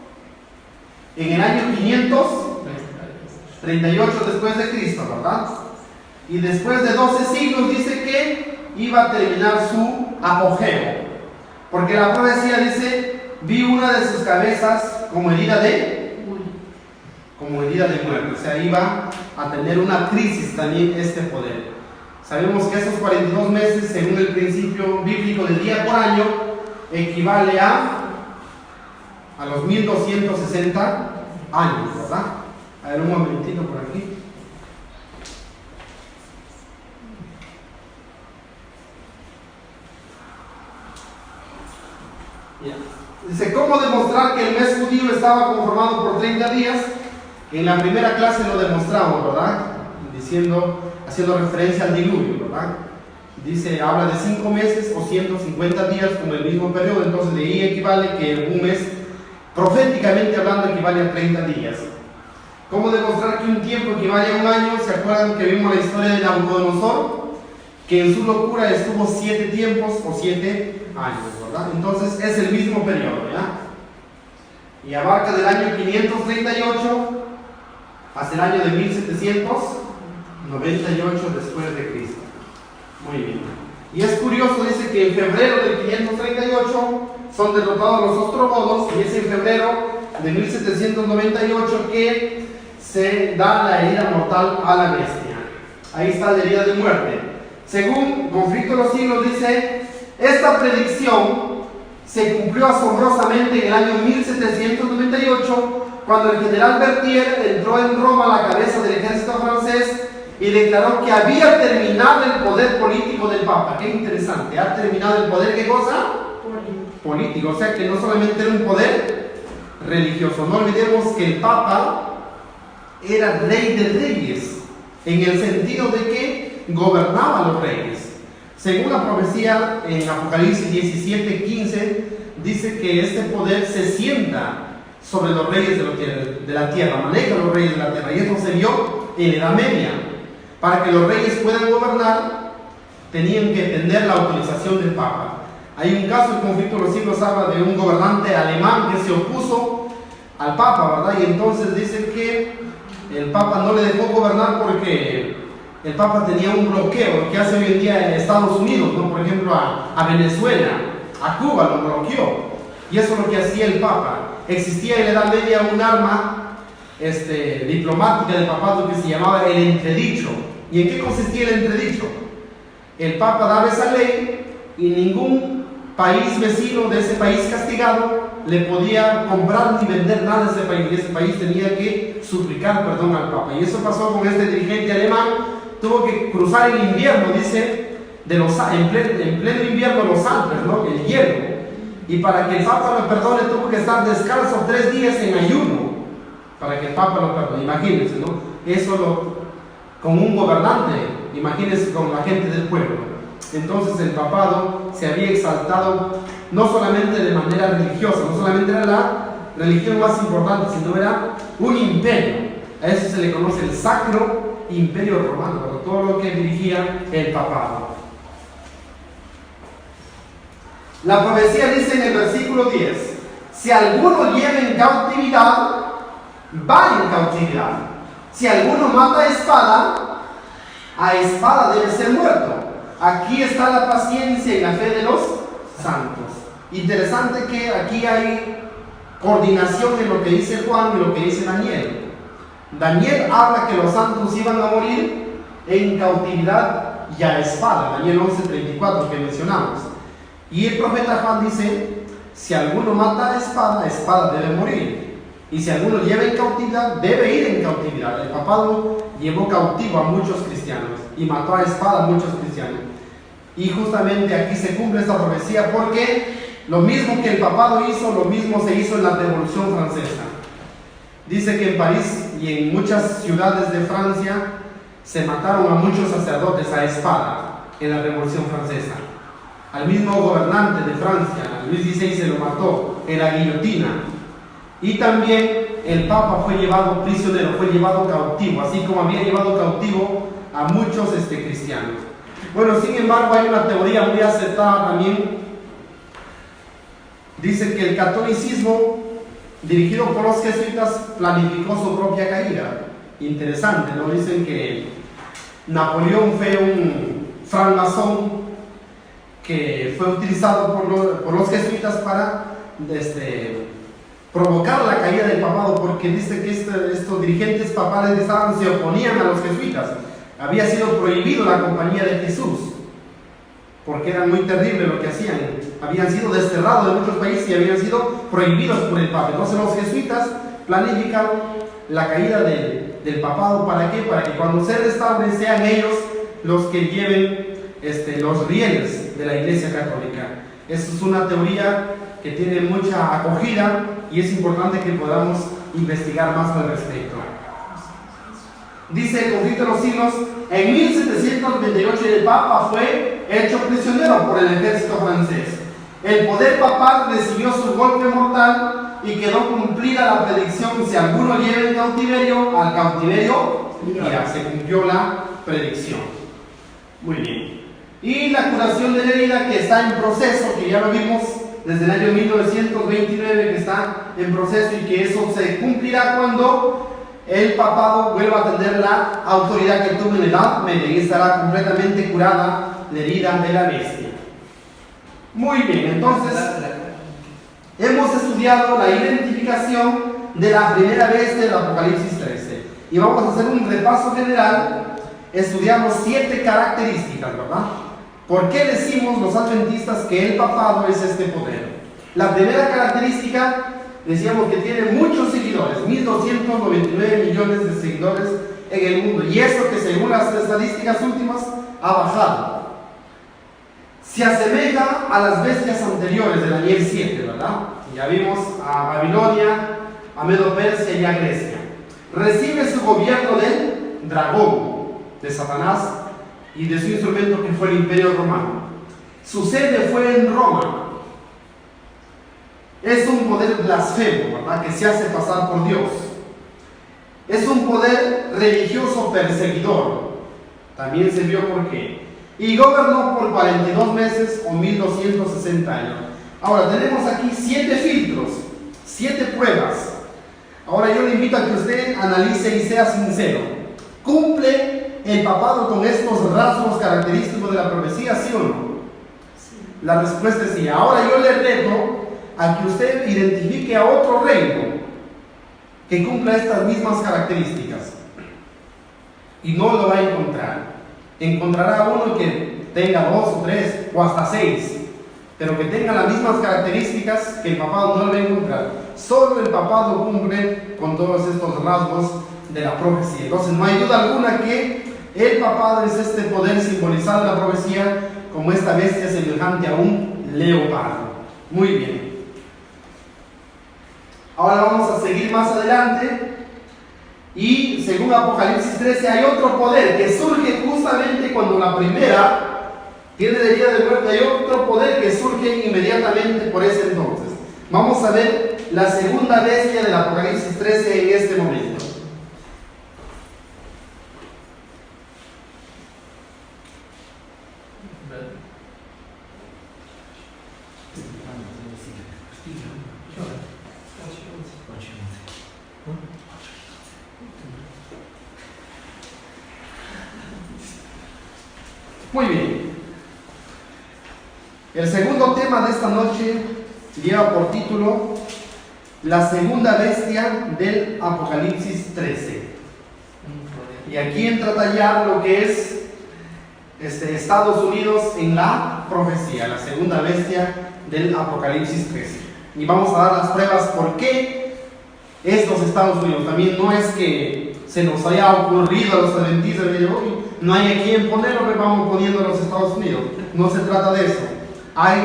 en el año 538 después de Cristo, ¿verdad? Y después de 12 siglos dice que iba a terminar su apogeo, porque la profecía dice, vi una de sus cabezas como herida de muerte, o sea, iba a tener una crisis también este poder. Sabemos que esos 42 meses, según el principio bíblico de día por año, equivale a los 1260 años, ¿verdad? A ver, un momentito por aquí. Dice, ¿cómo demostrar que el mes judío estaba conformado por 30 días? En la primera clase lo demostramos, ¿verdad? Haciendo referencia al diluvio, ¿verdad? Dice, habla de 5 meses o 150 días como el mismo periodo, entonces de ahí equivale que un mes, proféticamente hablando, equivale a 30 días. ¿Cómo demostrar que un tiempo equivale a un año? ¿Se acuerdan que vimos la historia de Nabucodonosor? Que en su locura estuvo 7 tiempos o 7 años, ¿verdad? Entonces es el mismo periodo, ¿ya? Y abarca del año 538 hasta el año de 1798 después de Cristo. Muy bien. Y es curioso, dice que en febrero del 538 son derrotados los ostrogodos, y es en febrero de 1798 que se da la herida mortal a la bestia. Ahí está la herida de muerte. Según Conflicto de los Siglos dice, esta predicción se cumplió asombrosamente en el año 1798, cuando el general Berthier entró en Roma a la cabeza del ejército francés y declaró que había terminado el poder político del Papa. Qué interesante, ha terminado el poder, ¿qué cosa? Político, o sea que no solamente era un poder religioso. No olvidemos que el Papa era rey de reyes, en el sentido de que gobernaba a los reyes. Según la profecía en Apocalipsis 17:15, dice que este poder se sienta sobre los reyes de la tierra, maneja a los reyes de la tierra, y esto se vio en la Edad Media. Para que los reyes puedan gobernar, tenían que tener la autorización del Papa. Hay un caso en Conflicto de los Siglos, habla de un gobernante alemán que se opuso al Papa, ¿verdad? Y entonces dice que el Papa no le dejó gobernar porque el Papa tenía un bloqueo, que hace hoy en día en Estados Unidos, ¿no? Por ejemplo, a Venezuela, a Cuba lo bloqueó. Y eso es lo que hacía el Papa. Existía en la Edad Media un arma diplomática del papado que se llamaba el entredicho. ¿Y en qué consistía el entredicho? El Papa daba esa ley y ningún país vecino de ese país castigado le podía comprar ni vender nada a ese país, y ese país tenía que suplicar perdón al Papa. Y eso pasó con este dirigente alemán. Tuvo que cruzar el invierno, dice, en pleno invierno los Alpes, ¿no? El hielo. Y para que el Papa lo perdone tuvo que estar descalzo 3 días en ayuno para que el Papa lo perdone. Imagínense, ¿no? Eso con un gobernante, imagínense con la gente del pueblo. Entonces el papado se había exaltado no solamente de manera religiosa, no solamente era la religión más importante, sino era un imperio. A eso se le conoce el Sacro Imperio Romano, por todo lo que dirigía el papado. La profecía dice en el versículo 10: si alguno lleva en cautividad, va en cautividad. Si alguno mata a espada debe ser muerto. Aquí está la paciencia y la fe de los santos. Interesante que aquí hay coordinación en lo que dice Juan y lo que dice Daniel. Daniel habla que los santos iban a morir en cautividad y a espada, Daniel 11:34 que mencionamos. Y el profeta Juan dice: si alguno mata a espada debe morir. Y si alguno lleva en cautividad, debe ir en cautividad. El papado llevó cautivo a muchos cristianos y mató a espada a muchos cristianos. Y justamente aquí se cumple esta profecía, porque lo mismo que el papado hizo, lo mismo se hizo en la Revolución Francesa. Dice que en París y en muchas ciudades de Francia se mataron a muchos sacerdotes a espada en la Revolución Francesa. Al mismo gobernante de Francia, Luis XVI, se lo mató en la guillotina. Y también el Papa fue llevado prisionero, fue llevado cautivo, así como había llevado cautivo a muchos cristianos. Bueno, sin embargo, hay una teoría muy aceptada también. Dice que el catolicismo, dirigido por los jesuitas, planificó su propia caída. Interesante, ¿no? Dicen que Napoleón fue un francmasón que fue utilizado por los jesuitas para provocar la caída del papado, porque dice que estos dirigentes papales se oponían a los jesuitas. Había sido prohibido la compañía de Jesús, porque era muy terrible lo que hacían. Habían sido desterrados de muchos países y habían sido prohibidos por el Papa. Entonces los jesuitas planificaron la caída del papado. ¿Para qué? Para que cuando se restaure sean ellos los que lleven los rieles de la Iglesia Católica. Esa es una teoría que tiene mucha acogida y es importante que podamos investigar más al respecto. Dice el conflicto de los siglos, en 1728 el Papa fue hecho prisionero por el ejército francés. El poder papal recibió su golpe mortal y quedó cumplida la predicción: si alguno lleva en cautiverio, al cautiverio irá. Se cumplió la predicción. Muy bien. Y la curación de la herida, que está en proceso, que ya lo vimos desde el año 1929, que está en proceso, y que eso se cumplirá cuando el papado vuelva a tener la autoridad que tuvo en la Edad Media y estará completamente curada la herida de la bestia. Muy bien, entonces hemos estudiado la identificación de la primera bestia del Apocalipsis 13 y vamos a hacer un repaso general. Estudiamos 7 características, ¿verdad? ¿Por qué decimos los adventistas que el papado es este poder? La primera característica, decíamos que tiene muchos seguidores, 1.299 millones de seguidores en el mundo, y eso que según las estadísticas últimas ha bajado. Se asemeja a las bestias anteriores de Daniel 7, ¿verdad? Ya vimos a Babilonia, a Medo-Persia y a Grecia. Recibe su gobierno del dragón, de Satanás, y de su instrumento, que fue el Imperio Romano. Su sede fue en Roma. Es un poder blasfemo, ¿verdad?, que se hace pasar por Dios. Es un poder religioso perseguidor. También se vio por qué. Y gobernó por 42 meses o 1260 años. Ahora tenemos aquí 7 filtros, 7 pruebas. Ahora yo le invito a que usted analice y sea sincero. ¿Cumple el papado con estos rasgos característicos de la profecía, sí o no? Sí. La respuesta es sí. Ahora yo le reto a que usted identifique a otro reino que cumpla estas mismas características, y no lo va a encontrar. Encontrará uno que tenga 2 o 3 o hasta 6, pero que tenga las mismas características que el papado. No lo va a encontrar. Solo el papado cumple con todos estos rasgos de la profecía. Entonces no hay duda alguna que el papado es este poder simbolizado en la profecía como esta bestia semejante a un leopardo. Muy bien. Ahora vamos a seguir más adelante, y según Apocalipsis 13 hay otro poder que surge justamente cuando la primera tiene de día de muerte. Hay otro poder que surge inmediatamente por ese entonces. Vamos a ver la segunda bestia del Apocalipsis 13 en este momento. Muy bien. El segundo tema de esta noche lleva por título la segunda bestia del Apocalipsis 13. Y aquí entra ya lo que es Estados Unidos en la profecía, la segunda bestia del Apocalipsis 13. Y vamos a dar las pruebas por qué es los Estados Unidos. También no es que se nos haya ocurrido a los adventistas de hoy, no hay a quién ponerlo, pero vamos poniendo a los Estados Unidos. No se trata de eso. Hay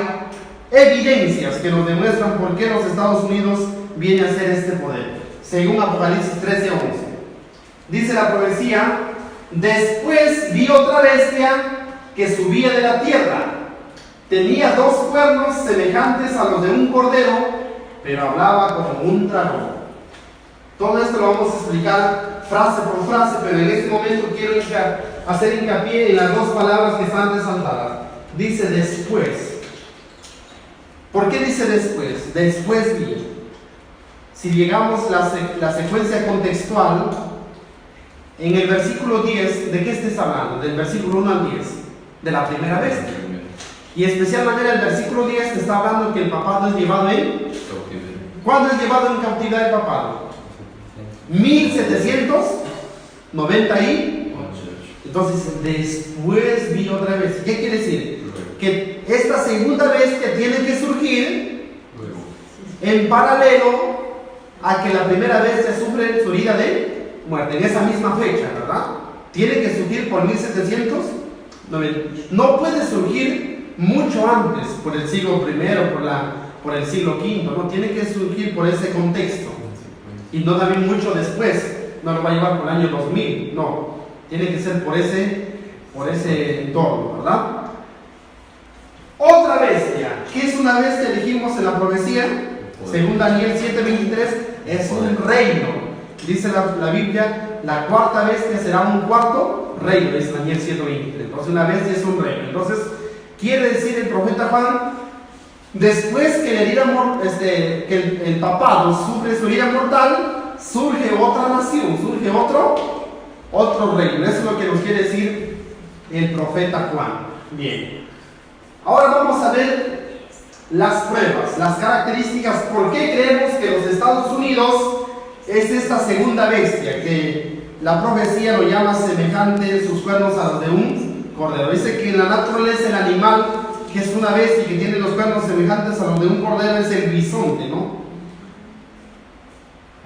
evidencias que nos demuestran por qué los Estados Unidos viene a ser este poder. Según Apocalipsis 13:11. Dice la profecía: después vi otra bestia que subía de la tierra. Tenía 2 cuernos semejantes a los de un cordero, pero hablaba como un dragón. Todo esto lo vamos a explicar frase por frase, pero en este momento quiero hacer hincapié en las dos palabras que están resaltadas. Dice después. ¿Por qué dice después? Después vi. Si llegamos la secuencia contextual, en el versículo 10, ¿de qué estés hablando? Del versículo 1 al 10, de la primera bestia. Y especialmente el versículo 10 te está hablando que el papado es llevado en cautividad. ¿Cuándo es llevado en cautividad el papado? 1798. Entonces, después vi otra vez. ¿Qué quiere decir? Que esta segunda bestia tiene que surgir en paralelo a que la primera bestia sufre su herida de muerte, en esa misma fecha, ¿verdad? Tiene que surgir por 1790. No puede surgir mucho antes, por el siglo I, por el siglo V, no, tiene que surgir por ese contexto. Y no también mucho después, no lo va a llevar por el año 2000, no, tiene que ser por ese entorno, ¿verdad? Otra bestia, ¿qué es una bestia? Dijimos en la profecía, según Daniel 7:23, es un reino. Dice la Biblia, la cuarta bestia será un cuarto reino, dice Daniel 7:23. Entonces una bestia es un reino. Entonces quiere decir el profeta Juan, después que la herida que el papado sufre su herida mortal, surge otra nación, surge otro reino. Eso es lo que nos quiere decir el profeta Juan. Bien. Ahora vamos a ver las pruebas, las características. ¿Por qué creemos que los Estados Unidos es esta segunda bestia? Que la profecía lo llama semejante sus cuernos a los de un cordero. Dice que en la naturaleza el animal que es una bestia y que tiene los cuernos semejantes a los de un cordero es el bisonte, ¿no?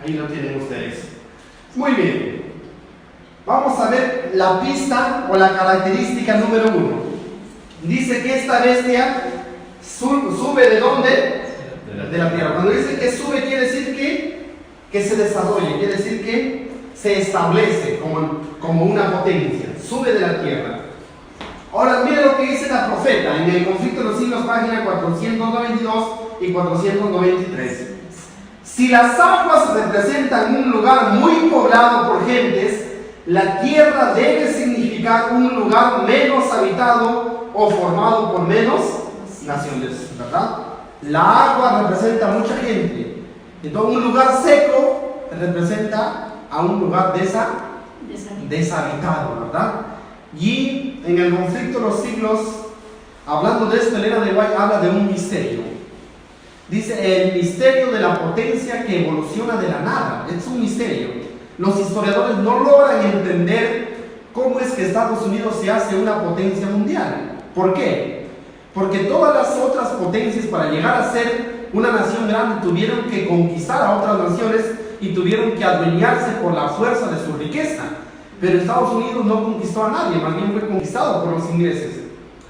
Ahí lo tienen ustedes. Muy bien. Vamos a ver la pista o la característica número 1. Dice que esta bestia sube ¿de dónde? De la tierra. Cuando dice que sube, quiere decir que se desarrolla, quiere decir que se establece como una potencia. Sube de la tierra. Ahora, mire lo que dice la profeta en el Conflicto de los Siglos, página 492 y 493. Si las aguas representan un lugar muy poblado por gentes, la tierra debe significar un lugar menos habitado o formado por menos naciones, ¿verdad? La agua representa a mucha gente. Entonces un lugar seco representa a un lugar deshabitado, ¿verdad? Y en el Conflicto de los Siglos, hablando de esto, Elena de White habla de un misterio. Dice, el misterio de la potencia que evoluciona de la nada. Es un misterio. Los historiadores no logran entender cómo es que Estados Unidos se hace una potencia mundial. ¿Por qué? Porque todas las otras potencias, para llegar a ser una nación grande, tuvieron que conquistar a otras naciones y tuvieron que adueñarse por la fuerza de su riqueza. Pero Estados Unidos no conquistó a nadie, más bien fue conquistado por los ingleses.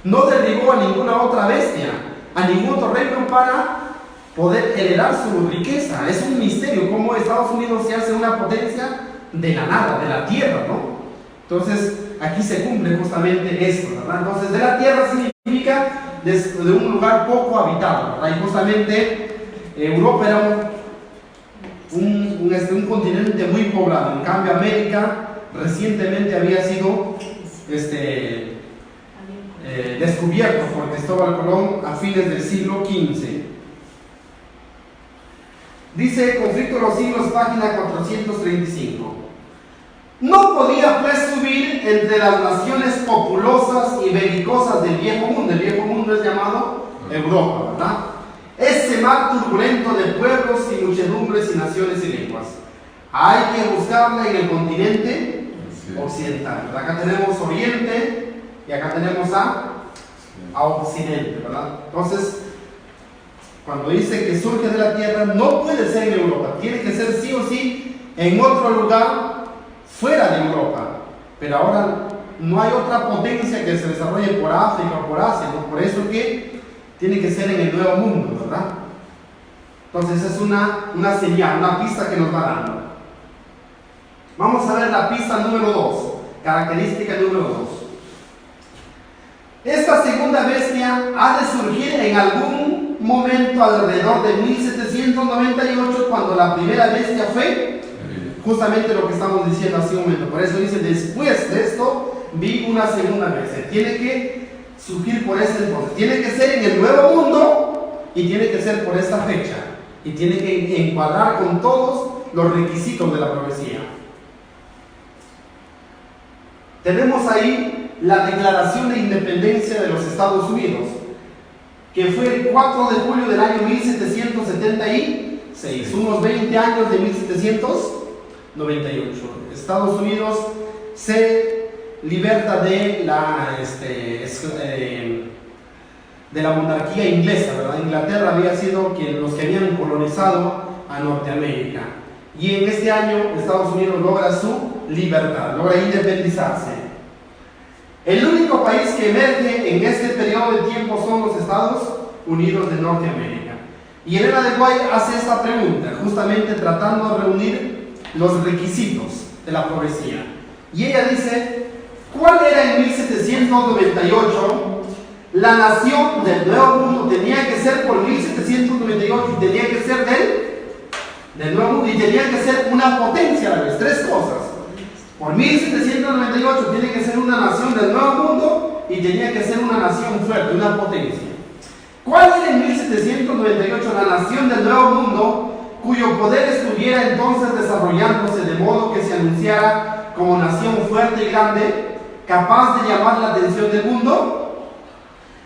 No derribó a ninguna otra bestia, a ningún otro reino para poder heredar su riqueza. Es un misterio cómo Estados Unidos se hace una potencia de la nada, de la tierra, ¿no? Entonces, aquí se cumple justamente esto, ¿verdad? Entonces, de la tierra significa de un lugar poco habitado, ¿verdad? Y justamente Europa era un continente muy poblado. En cambio, América recientemente había sido descubierto por Cristóbal Colón a fines del siglo XV. Dice Conflicto de los Siglos, página 435. No podía pues subir entre las naciones populosas y belicosas del viejo mundo. El viejo mundo es llamado Europa, ¿verdad? Ese mar turbulento de pueblos y muchedumbres y naciones y lenguas. Hay que buscarla en el continente occidental, ¿verdad? Acá tenemos Oriente y acá tenemos a Occidente, ¿verdad? Entonces, cuando dice que surge de la tierra, no puede ser en Europa, tiene que ser sí o sí en otro lugar fuera de Europa. Pero ahora no hay otra potencia que se desarrolle por África o por Asia, ¿no? Por eso que tiene que ser en el Nuevo Mundo, ¿verdad? Entonces es una señal, una pista que nos va dando. Vamos a ver la pista número 2, característica número 2. Esta segunda bestia ha de surgir en algún momento alrededor de 1798, cuando la primera bestia fue justamente lo que estamos diciendo hace un momento. Por eso dice, después de esto, vi una segunda vez. Tiene que surgir por este entonces. Tiene que ser en el nuevo mundo y tiene que ser por esta fecha. Y tiene que encuadrar con todos los requisitos de la profecía. Tenemos ahí la Declaración de Independencia de los Estados Unidos, que fue el 4 de julio del año 1776, unos 20 años de 1798. Estados Unidos se liberta de la monarquía inglesa, ¿verdad? Inglaterra había sido los que habían colonizado a Norteamérica. Y en este año Estados Unidos logra su libertad, logra independizarse. El único país que emerge en este periodo de tiempo son los Estados Unidos de Norteamérica. Y Elena de White hace esta pregunta, justamente tratando de reunir los requisitos de la profecía. Y ella dice, ¿cuál era en 1798 la nación del Nuevo Mundo? Tenía que ser por 1798 y tenía que ser del Nuevo Mundo y tenía que ser una potencia a la vez, tres cosas. Por 1798 tiene que ser una nación del Nuevo Mundo y tenía que ser una nación fuerte, una potencia. ¿Cuál era en 1798 la nación del Nuevo Mundo cuyo poder estuviera entonces desarrollándose de modo que se anunciara como nación fuerte y grande, capaz de llamar la atención del mundo?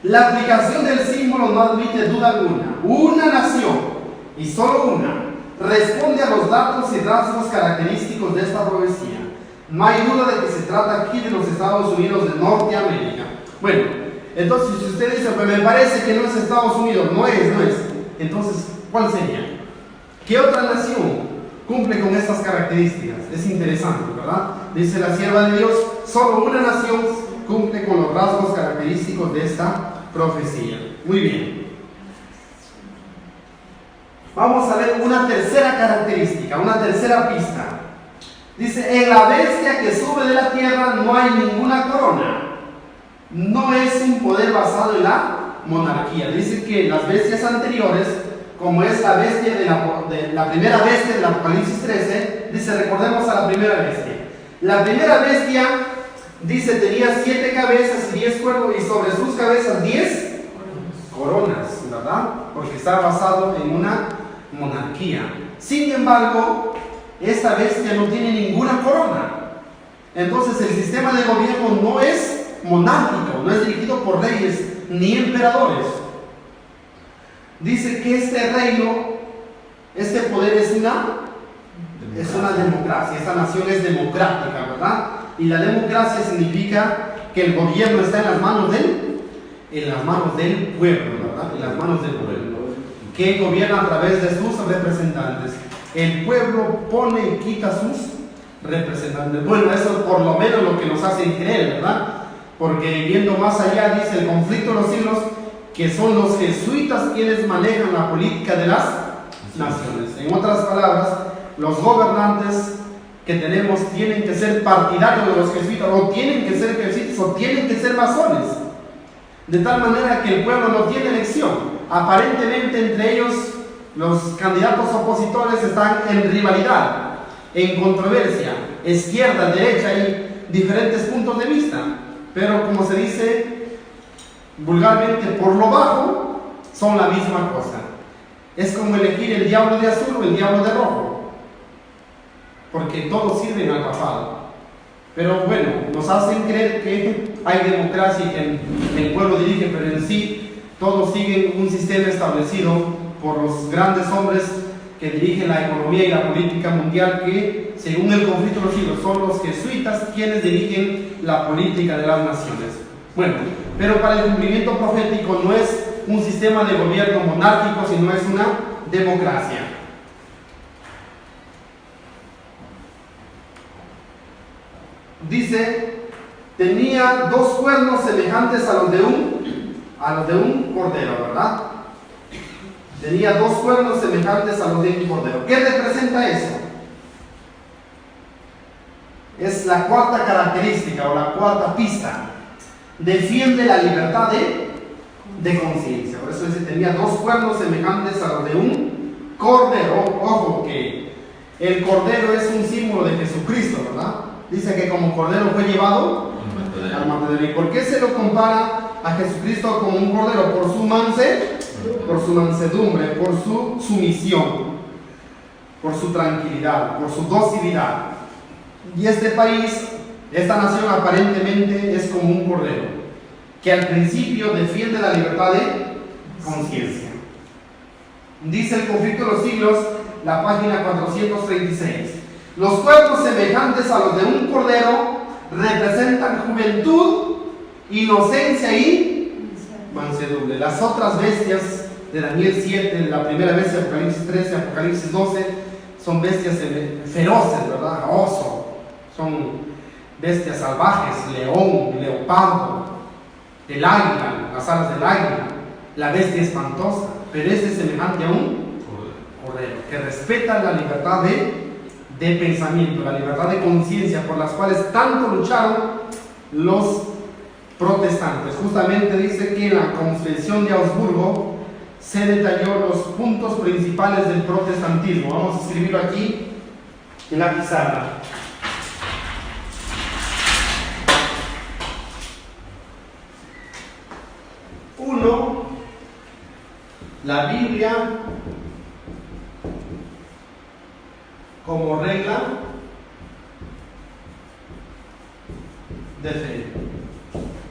La aplicación del símbolo no admite duda alguna. Una nación, y solo una, responde a los datos y rasgos característicos de esta profecía. No hay duda de que se trata aquí de los Estados Unidos de Norteamérica. Bueno, entonces si usted dice, pues me parece que no es Estados Unidos, no es. Entonces, ¿cuál sería? ¿Qué otra nación cumple con estas características? Es interesante, ¿verdad? Dice la sierva de Dios, solo una nación cumple con los rasgos característicos de esta profecía. Muy bien. Vamos a ver una tercera característica, una tercera pista. Dice, en la bestia que sube de la tierra no hay ninguna corona. No es un poder basado en la monarquía. Dice que las bestias anteriores, como es la bestia de la primera bestia del Apocalipsis 13, dice, recordemos a la primera bestia. La primera bestia, dice, tenía 7 cabezas y 10 cuernos y sobre sus cabezas 10 coronas, ¿verdad? Porque está basado en una monarquía. Sin embargo, esta bestia no tiene ninguna corona. Entonces el sistema de gobierno no es monárquico, no es dirigido por reyes ni emperadores. Dice que este reino, este poder es una democracia. Esta nación es democrática, ¿verdad? Y la democracia significa que el gobierno está en las manos del pueblo, ¿verdad? En las manos del pueblo, que gobierna a través de sus representantes. El pueblo pone y quita sus representantes. Bueno, eso es por lo menos lo que nos hacen creer, ¿verdad? Porque viendo más allá, dice el conflicto de los siglos, que son los jesuitas quienes manejan la política de las naciones. En otras palabras, los gobernantes que tenemos tienen que ser partidarios de los jesuitas, o tienen que ser jesuitas, o tienen que ser masones. De tal manera que el pueblo no tiene elección. Aparentemente entre ellos los candidatos opositores están en rivalidad, en controversia, izquierda, derecha y diferentes puntos de vista. Pero como se dice vulgarmente, por lo bajo son la misma cosa. Es como elegir el diablo de azul o el diablo de rojo, porque todos sirven al papado. Pero bueno, nos hacen creer que hay democracia y que el pueblo dirige, pero en sí todos siguen un sistema establecido por los grandes hombres que dirigen la economía y la política mundial, que según el conflicto de los siglos son los jesuitas quienes dirigen la política de las naciones. Bueno, pero para el cumplimiento profético no es un sistema de gobierno monárquico, sino es una democracia. Dice, tenía 2 cuernos semejantes a los de un cordero, ¿verdad? Tenía 2 cuernos semejantes a los de un cordero. ¿Qué representa eso? Es la cuarta característica o la cuarta pista. Defiende la libertad de conciencia. Por eso dice, tenía 2 cuernos semejantes a los de un cordero. Ojo que El cordero es un símbolo de Jesucristo, ¿verdad? Dice que como cordero fue llevado al matadero. ¿Y por qué se lo compara a Jesucristo como un cordero? Por su mansedumbre, por su sumisión, por su tranquilidad, por su docilidad. Y este país, esta nación aparentemente es como un cordero, que al principio defiende la libertad de conciencia. Dice el Conflicto de los Siglos, la página 436. Los cuerpos semejantes a los de un cordero representan juventud, inocencia y mansedumbre. Las otras bestias de Daniel 7, la primera bestia, Apocalipsis 13, Apocalipsis 12, son bestias feroces, ¿verdad? Oso, son bestias salvajes, león, leopardo, el águila, las alas del águila, la bestia espantosa. Pero este es semejante a un cordero que respeta la libertad de pensamiento, la libertad de conciencia, por las cuales tanto lucharon los protestantes. Justamente dice que en la Convención de Augsburgo se detalló los puntos principales del protestantismo. Vamos a escribirlo aquí en la pizarra. Uno, la Biblia como regla de fe.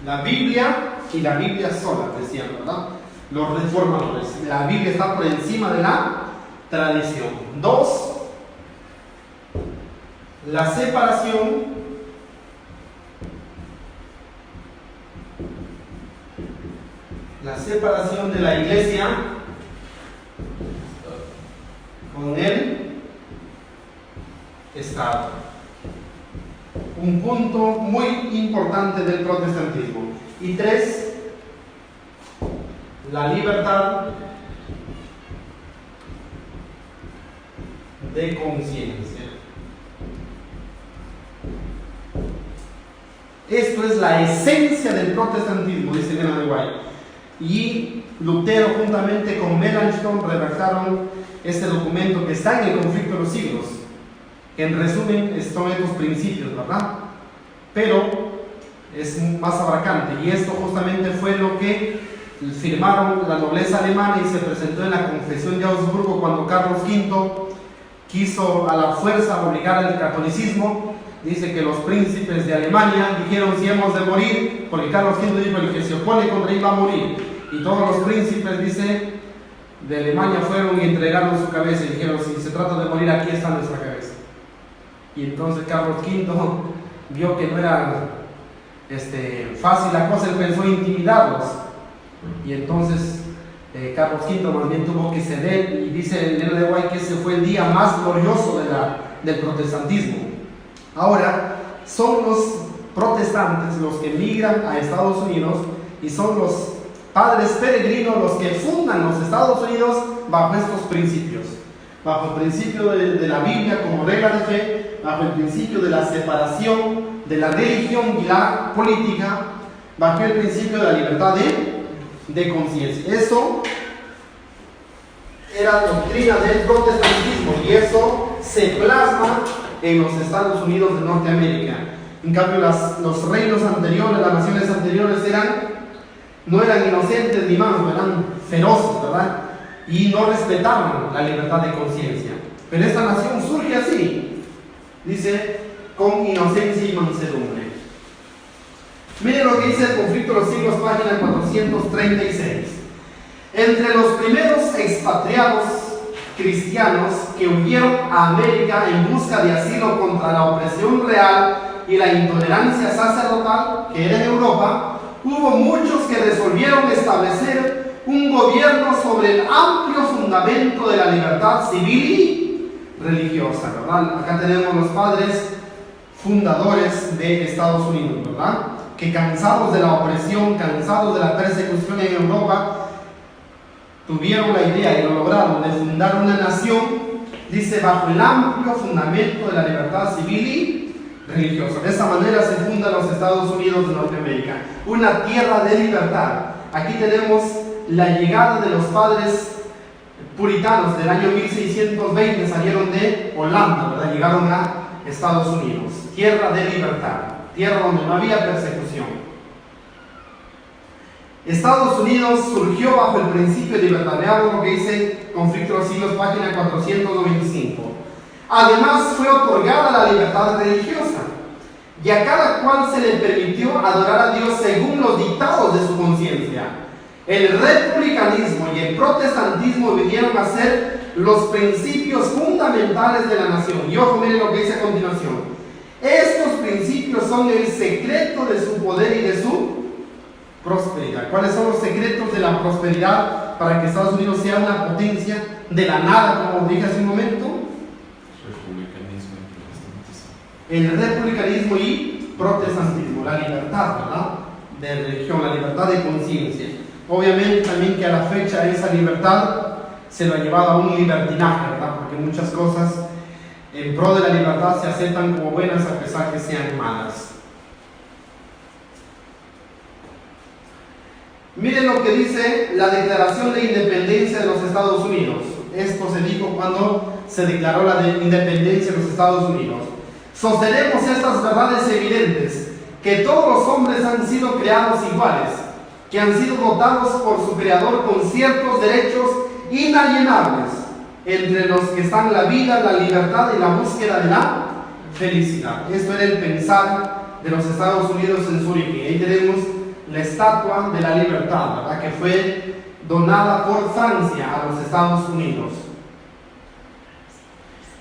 La Biblia y la Biblia sola, decían, ¿verdad? Los reformadores. La Biblia está por encima de la tradición. Dos, la separación de la iglesia con el Estado. Un punto muy importante del protestantismo. Y tres, la libertad de conciencia. Esto es la esencia del protestantismo, dice Elena de White. Y Lutero, juntamente con Melanchthon, redactaron este documento que está en el Conflicto de los Siglos, que en resumen son estos principios, ¿verdad? Pero es más abarcante, y esto justamente fue lo que firmaron la nobleza alemana y se presentó en la Confesión de Augsburgo cuando Carlos V quiso a la fuerza obligar al catolicismo. Dice que los príncipes de Alemania dijeron: si hemos de morir, porque Carlos V dijo: el que se opone contra él va a morir. Y todos los príncipes, dice, de Alemania fueron y entregaron su cabeza y dijeron: si se trata de morir, aquí está nuestra cabeza. Y entonces Carlos V vio que no era fácil la cosa, él pensó intimidarlos. Y entonces Carlos V más bien tuvo que ceder, y dice Elena de White que ese fue el día más glorioso del protestantismo. Ahora, son los protestantes los que migran a Estados Unidos y son los padres peregrinos los que fundan los Estados Unidos bajo estos principios. Bajo el principio de la Biblia como regla de fe, bajo el principio de la separación de la religión y la política, bajo el principio de la libertad de conciencia. Eso era doctrina del protestantismo y eso se plasma en los Estados Unidos de Norteamérica. En cambio, los reinos anteriores, las naciones anteriores no eran inocentes ni más, eran feroces, ¿verdad? Y no respetaban la libertad de conciencia. Pero esta nación surge así, dice, con inocencia y mansedumbre. Miren lo que dice el Conflicto de los Siglos, página 436. Entre los primeros expatriados cristianos que huyeron a América en busca de asilo contra la opresión real y la intolerancia sacerdotal que era en Europa, hubo muchos que resolvieron establecer un gobierno sobre el amplio fundamento de la libertad civil y religiosa, ¿verdad? Acá tenemos los padres fundadores de Estados Unidos, ¿verdad? Que cansados de la opresión, cansados de la persecución en Europa, tuvieron la idea y lo lograron de fundar una nación, dice, bajo el amplio fundamento de la libertad civil y religiosa. De esa manera se fundan los Estados Unidos de Norteamérica, una tierra de libertad. Aquí tenemos la llegada de los padres puritanos del año 1620 salieron de Holanda, ¿verdad? Llegaron a Estados Unidos, tierra de libertad, tierra donde no había persecución. Estados Unidos surgió bajo el principio de libertad. Veamos lo que dice Conflicto de los Siglos, página 495. Además fue otorgada la libertad religiosa, y a cada cual se le permitió adorar a Dios según los dictados de su conciencia. El republicanismo y el protestantismo vinieron a ser los principios fundamentales de la nación. Y ojo, miren lo que dice a continuación. Estos principios son el secreto de su poder y de su prosperidad. ¿Cuáles son los secretos de la prosperidad para que Estados Unidos sea una potencia de la nada, como dije hace un momento? El republicanismo y protestantismo, la libertad, ¿verdad?, de religión, la libertad de conciencia. Obviamente también que a la fecha esa libertad se lo ha llevado a un libertinaje, ¿verdad?, porque muchas cosas en pro de la libertad se aceptan como buenas a pesar que sean malas. Miren lo que dice la Declaración de Independencia de los Estados Unidos. Esto se dijo cuando se declaró la independencia de los Estados Unidos. Sostenemos estas verdades evidentes, que todos los hombres han sido creados iguales, que han sido dotados por su Creador con ciertos derechos inalienables, entre los que están la vida, la libertad y la búsqueda de la felicidad. Esto era el pensar de los Estados Unidos en su origen. Ahí tenemos la estatua de la libertad, ¿verdad?, que fue donada por Francia a los Estados Unidos.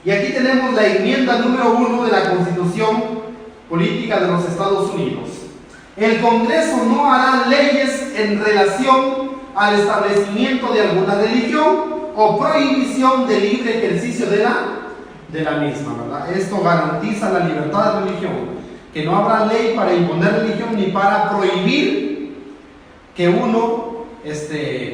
Y aquí tenemos la enmienda número 1 de la Constitución Política de los Estados Unidos. El Congreso no hará leyes en relación al establecimiento de alguna religión o prohibición del libre ejercicio de la misma, ¿verdad? Esto garantiza la libertad de religión, que no habrá ley para imponer religión ni para prohibir que uno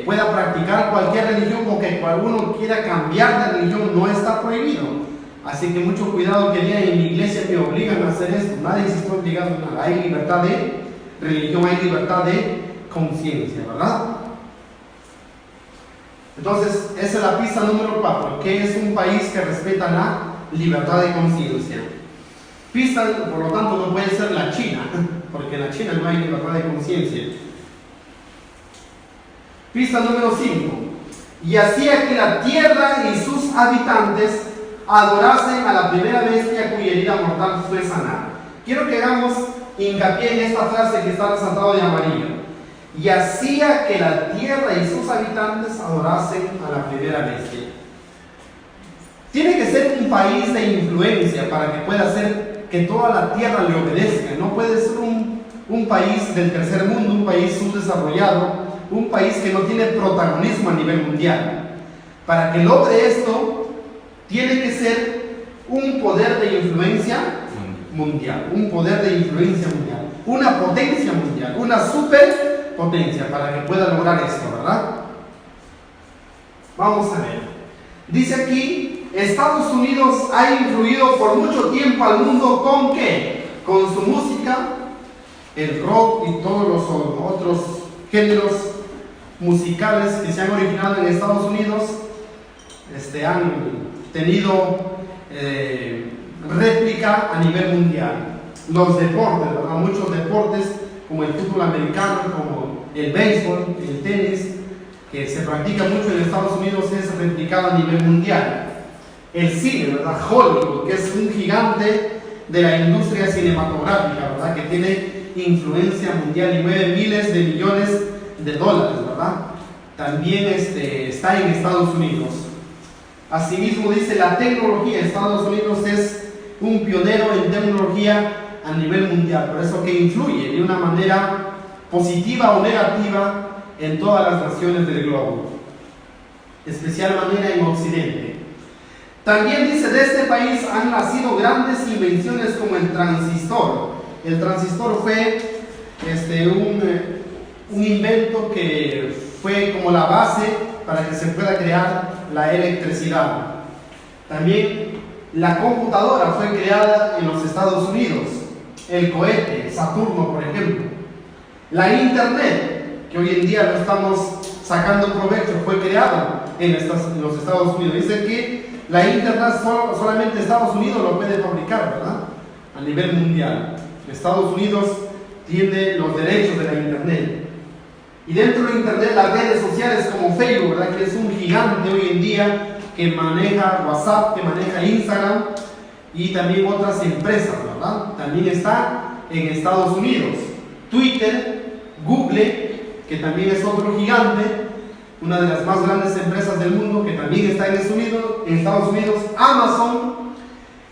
pueda practicar cualquier religión, o que cuando uno quiera cambiar de religión no está prohibido. Así que mucho cuidado, que día en mi iglesia me obligan a hacer esto. Nadie se está obligando a nada. Hay libertad de religión, hay libertad de conciencia, ¿verdad? Entonces, esa es la pista número 4, que es un país que respeta la libertad de conciencia. Pista, por lo tanto, no puede ser la China, porque en la China no hay libertad de conciencia. Pista número 5. Y hacía que la tierra y sus habitantes adorasen a la primera bestia cuya herida mortal fue sanada. Quiero que hagamos hincapié en esta frase que está resaltada de amarillo. Y hacía que la tierra y sus habitantes adorasen a la primera bestia. Tiene que ser un país de influencia para que pueda hacer que toda la tierra le obedezca. No puede ser un país del tercer mundo, un país subdesarrollado, un país que no tiene protagonismo a nivel mundial. Para que logre esto, tiene que ser un poder de influencia mundial, un poder de influencia mundial, una potencia mundial, una superpotencia para que pueda lograr esto, ¿verdad? Vamos a ver. Dice aquí, Estados Unidos ha influido por mucho tiempo al mundo ¿con qué? Con su música, el rock y todos los otros géneros musicales que se han originado en Estados Unidos han tenido réplica a nivel mundial. Los deportes, ¿verdad? Muchos deportes como el fútbol americano, como el béisbol, el tenis, que se practica mucho en Estados Unidos, es replicado a nivel mundial. El cine, ¿verdad? Hollywood, que es un gigante de la industria cinematográfica, ¿verdad?, que tiene influencia mundial y mueve miles de millones de dólares, ¿verdad? También está en Estados Unidos. Asimismo, dice la tecnología. Estados Unidos es un pionero en tecnología a nivel mundial, por eso que influye de una manera positiva o negativa en todas las naciones del globo, de especial manera en Occidente. También dice, de este país han nacido grandes invenciones como el transistor. El transistor fue un invento que fue como la base para que se pueda crear la electricidad. También la computadora fue creada en los Estados Unidos. El cohete, Saturno, por ejemplo. La internet, que hoy en día lo estamos sacando provecho, fue creado en los Estados Unidos. Dice que la Internet solamente Estados Unidos lo puede fabricar, ¿verdad? A nivel mundial. Estados Unidos tiene los derechos de la Internet. Y dentro de Internet, las redes sociales como Facebook, ¿verdad? Que es un gigante hoy en día, que maneja WhatsApp, que maneja Instagram y también otras empresas, ¿verdad? También está en Estados Unidos. Twitter, Google, que también es otro gigante, una de las más grandes empresas del mundo, que también está en Estados Unidos. Amazon,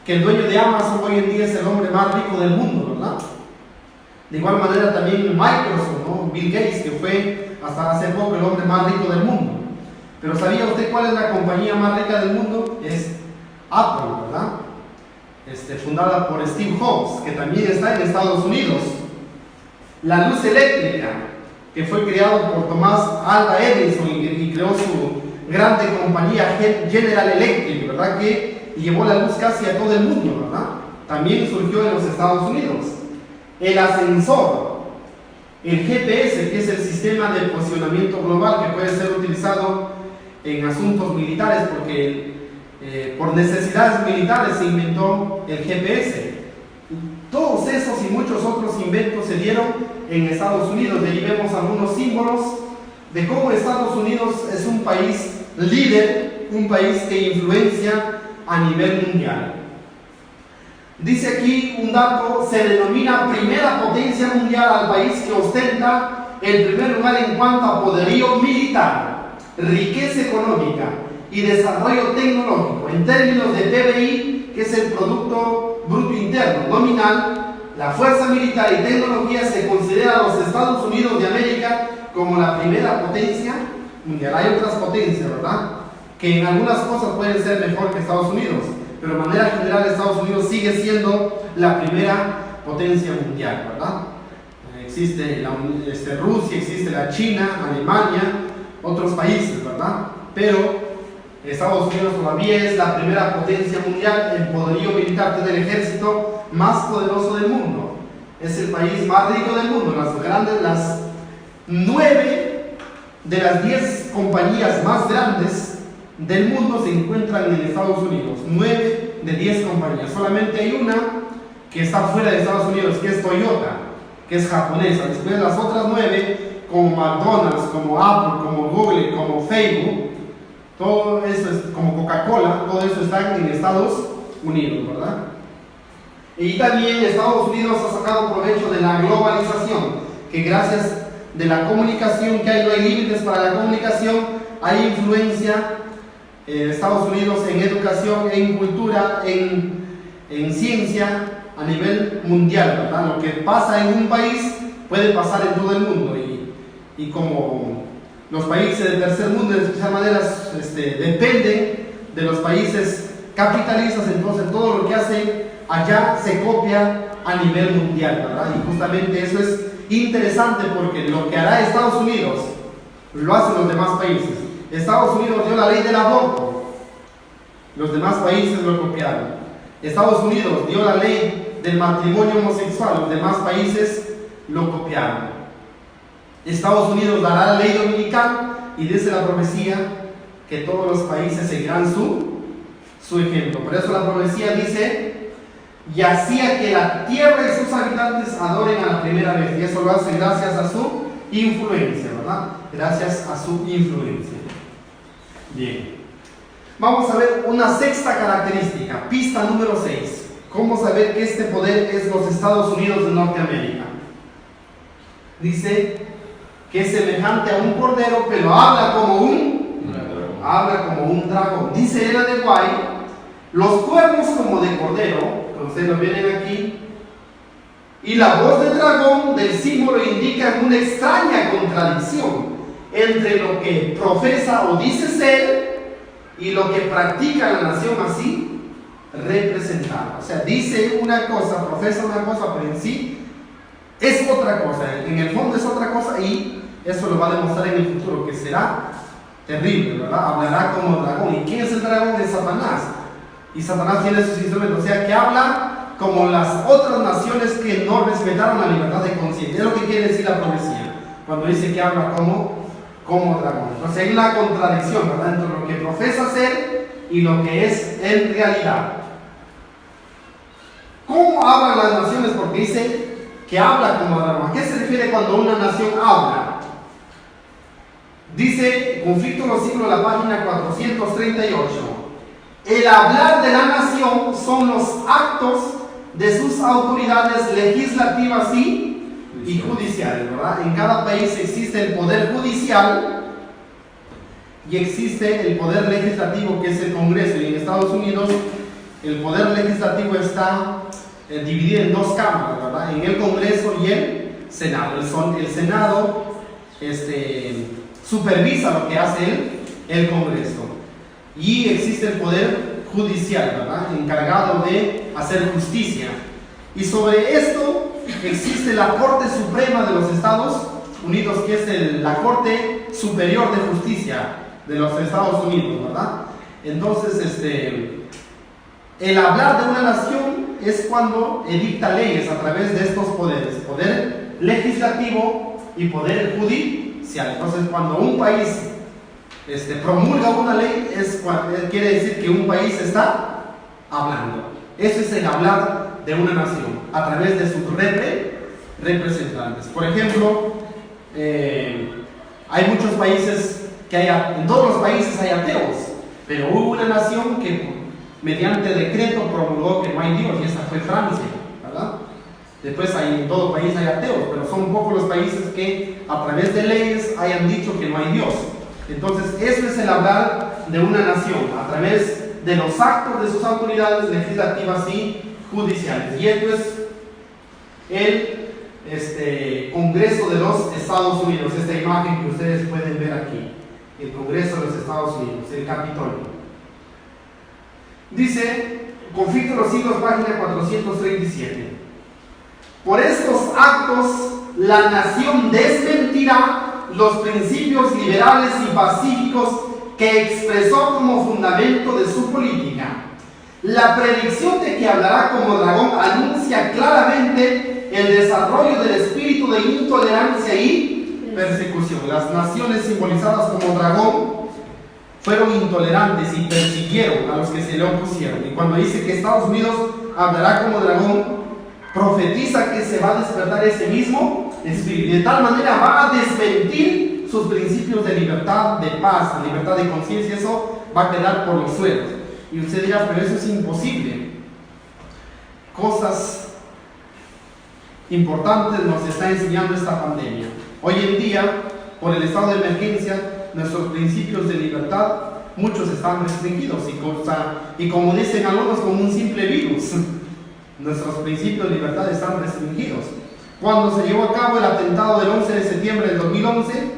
que el dueño de Amazon hoy en día es el hombre más rico del mundo, ¿verdad? De igual manera también Microsoft, ¿no? Bill Gates, que fue hasta hace poco el hombre más rico del mundo. Pero ¿sabía usted cuál es la compañía más rica del mundo? Es Apple, ¿verdad? Fundada por Steve Jobs, que también está en Estados Unidos. La luz eléctrica, que fue creado por Thomas Alva Edison y creó su grande compañía General Electric, ¿verdad? Que llevó la luz casi a todo el mundo, ¿verdad? También surgió en los Estados Unidos. El ascensor, el GPS, que es el sistema de posicionamiento global que puede ser utilizado en asuntos militares, porque por necesidades militares se inventó el GPS. Todos esos y muchos otros inventos se dieron en Estados Unidos. De ahí vemos algunos símbolos de cómo Estados Unidos es un país líder, un país que influencia a nivel mundial. Dice aquí un dato: se denomina primera potencia mundial al país que ostenta el primer lugar en cuanto a poderío militar, riqueza económica y desarrollo tecnológico. En términos de PBI, que es el Producto Bruto Interno Nominal, la fuerza militar y tecnología se considera a los Estados Unidos de América como la primera potencia mundial. Hay otras potencias, ¿verdad?, que en algunas cosas pueden ser mejor que Estados Unidos, pero de manera general Estados Unidos sigue siendo la primera potencia mundial, ¿verdad? Existe Rusia, existe la China, Alemania, otros países, ¿verdad? Pero Estados Unidos todavía es la primera potencia mundial en poderío militar, tiene el ejército más poderoso del mundo, es el país más rico del mundo. Las 9 de las 10 compañías más grandes del mundo se encuentran en Estados Unidos. 9 de 10 compañías. Solamente hay una que está fuera de Estados Unidos, que es Toyota, que es japonesa. Después las otras 9, como McDonald's, como Apple, como Google, como Facebook, todo eso es como Coca-Cola, todo eso está en Estados Unidos, ¿verdad? Y también Estados Unidos ha sacado provecho de la globalización, que gracias de la comunicación que hay, no hay límites para la comunicación, hay influencia Estados Unidos en educación, en cultura, en ciencia a nivel mundial, ¿verdad? Lo que pasa en un país puede pasar en todo el mundo, y como los países del tercer mundo de especial manera dependen de los países capitalistas, entonces todo lo que hacen allá se copia a nivel mundial, ¿verdad? Y justamente eso es interesante, porque lo que hará Estados Unidos lo hacen los demás países. Estados Unidos dio la ley del aborto, los demás países lo copiaron. Estados Unidos dio la ley del matrimonio homosexual, los demás países lo copiaron. Estados Unidos dará la ley dominical, y dice la profecía que todos los países seguirán su ejemplo. Por eso la profecía dice: y hacía que la tierra y sus habitantes adoren a la primera vez. Y eso lo hace gracias a su influencia, ¿verdad? Gracias a su influencia. Bien. Vamos a ver una sexta característica, pista número 6. ¿Cómo saber que este poder es los Estados Unidos de Norteamérica? Dice que es semejante a un cordero, pero habla como un dragón. Dice Ellen de White: los cuernos como de cordero, ustedes lo vienen aquí, y la voz del dragón del símbolo indican una extraña contradicción entre lo que profesa o dice ser y lo que practica la nación así representada. O sea, dice una cosa, profesa una cosa, pero en sí es otra cosa, en el fondo es otra cosa, y eso lo va a demostrar en el futuro, que será terrible, ¿verdad? Hablará como dragón. ¿Y quién es el dragón? Es Satanás. Y Satanás tiene sus instrumentos, o sea, que habla como las otras naciones que no respetaron la libertad de conciencia. Es lo que quiere decir la profecía, cuando dice que habla como como dragón. Entonces hay una contradicción, ¿verdad?, entre lo que profesa ser y lo que es en realidad. ¿Cómo hablan las naciones? Porque dice que habla como dragón. ¿A qué se refiere cuando una nación habla? Dice Conflicto de los Siglos, la página 438. El hablar de la nación son los actos de sus autoridades legislativas y judiciales, ¿verdad? En cada país existe el poder judicial y existe el poder legislativo, que es el Congreso. Y en Estados Unidos el poder legislativo está dividido en dos cámaras, ¿verdad? En el Congreso y el Senado. El Senado supervisa lo que hace el Congreso. Y existe el poder judicial, ¿verdad?, encargado de hacer justicia. Y sobre esto existe la Corte Suprema de los Estados Unidos, que es la Corte Superior de Justicia de los Estados Unidos, ¿verdad? Entonces, el hablar de una nación es cuando edicta leyes a través de estos poderes, poder legislativo y poder judicial. Entonces, cuando un país promulga una ley, quiere decir que un país está hablando. Eso es el hablar de una nación, a través de sus representantes. Por ejemplo, hay muchos países en todos los países hay ateos, pero hubo una nación que mediante decreto promulgó que no hay Dios, y esta fue Francia, ¿verdad? Después en todo país hay ateos, pero son pocos los países que a través de leyes hayan dicho que no hay Dios. Entonces, eso es el hablar de una nación, a través de los actos de sus autoridades legislativas y judiciales. Y esto es el Congreso de los Estados Unidos, esta imagen que ustedes pueden ver aquí, el Congreso de los Estados Unidos, el Capitolio. Dice, Conflicto de los Siglos, página 437. Por estos actos, la nación desmentirá los principios liberales y pacíficos que expresó como fundamento de su política. La predicción de que hablará como dragón anuncia claramente el desarrollo del espíritu de intolerancia y persecución. Las naciones simbolizadas como dragón fueron intolerantes y persiguieron a los que se le opusieron. Y cuando dice que Estados Unidos hablará como dragón, profetiza que se va a despertar ese mismo espíritu. De tal manera va a desmentir sus principios de libertad, de paz, de libertad de conciencia. Eso va a quedar por los suelos. Y usted dirá, pero eso es imposible. Cosas importantes nos está enseñando esta pandemia. Hoy en día, por el estado de emergencia, nuestros principios de libertad, muchos están restringidos. Y como dicen algunos, como un simple virus, nuestros principios de libertad están restringidos. Cuando se llevó a cabo el atentado del 11 de septiembre del 2011,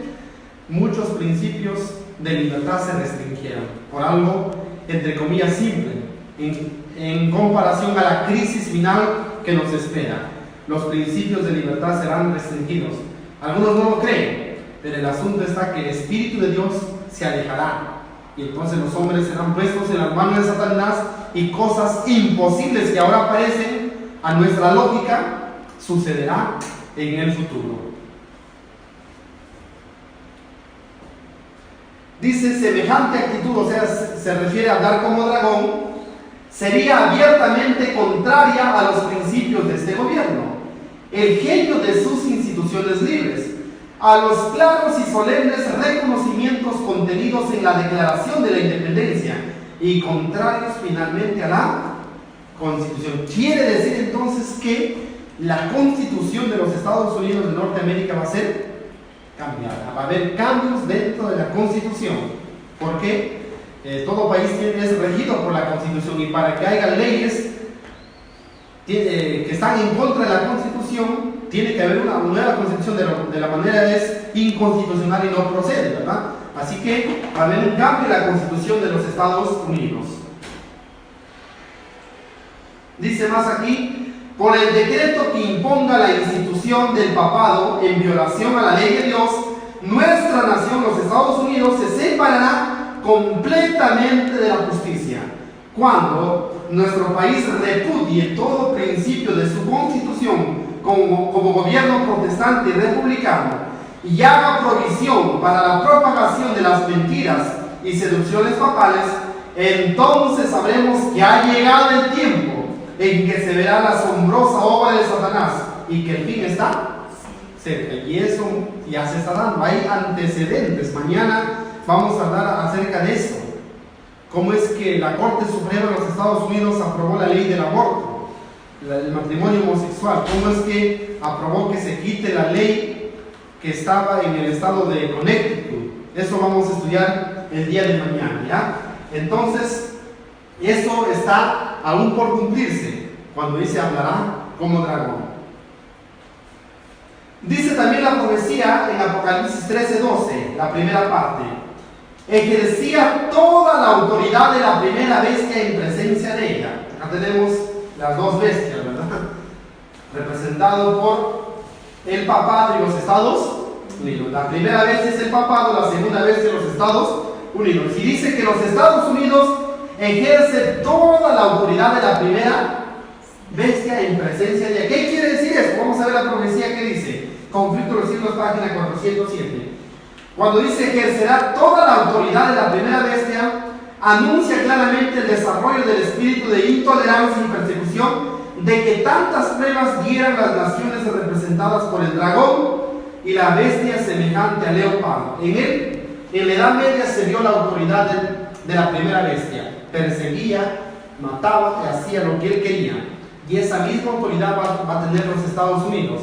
muchos principios de libertad se restringieron por algo, entre comillas, simple, en comparación a la crisis final que nos espera. Los principios de libertad serán restringidos. Algunos no lo creen, pero el asunto está que el Espíritu de Dios se alejará. Y entonces los hombres serán puestos en las manos de Satanás, y cosas imposibles que ahora parecen a nuestra lógica sucederá en el futuro. Dice, semejante actitud, o sea, se refiere a hablar como dragón, sería abiertamente contraria a los principios de este gobierno, el genio de sus instituciones libres, a los claros y solemnes reconocimientos contenidos en la Declaración de la Independencia, y contrarios finalmente a la Constitución. Quiere decir entonces que la Constitución de los Estados Unidos de Norteamérica va a ser cambiada. Va a haber cambios dentro de la Constitución, porque todo país es regido por la Constitución, y para que haya leyes que están en contra de la Constitución, tiene que haber una nueva Constitución. De la manera es inconstitucional y no procede, ¿verdad? Así que va a haber un cambio en la Constitución de los Estados Unidos. Dice más aquí, por el decreto que imponga la institución del papado en violación a la ley de Dios, nuestra nación, los Estados Unidos, se separará completamente de la justicia. Cuando nuestro país repudie todo principio de su constitución como gobierno protestante y republicano, y haga provisión para la propagación de las mentiras y seducciones papales, entonces sabremos que ha llegado el tiempo en que se verá la asombrosa obra de Satanás y que el fin está cerca. Y eso ya se está dando, hay antecedentes. Mañana vamos a hablar acerca de esto. Cómo es que la Corte Suprema de los Estados Unidos aprobó la ley del aborto, el matrimonio homosexual. Cómo es que aprobó que se quite la ley que estaba en el estado de Connecticut. Eso vamos a estudiar el día de mañana, ¿ya? Entonces, eso está aún por cumplirse, cuando dice hablará como dragón. Dice también la profecía en Apocalipsis 13:12, la primera parte: ejercía toda la autoridad de la primera bestia en presencia de ella. Acá tenemos las dos bestias, ¿verdad? Representado por el papado y los Estados Unidos. La primera bestia es el papado, la segunda bestia los Estados Unidos. Y dice que los Estados Unidos ejerce toda la autoridad de la primera bestia en presencia de ella. ¿Qué quiere decir eso? Vamos a ver la profecía que dice. Conflicto de los siglos, página 407. Cuando dice ejercerá toda la autoridad de la primera bestia, anuncia claramente el desarrollo del espíritu de intolerancia y persecución de que tantas pruebas dieran las naciones representadas por el dragón y la bestia semejante al leopardo. En la Edad Media se vio la autoridad de la primera bestia. Perseguía, mataba y hacía lo que él quería. Y esa misma autoridad va a tener los Estados Unidos.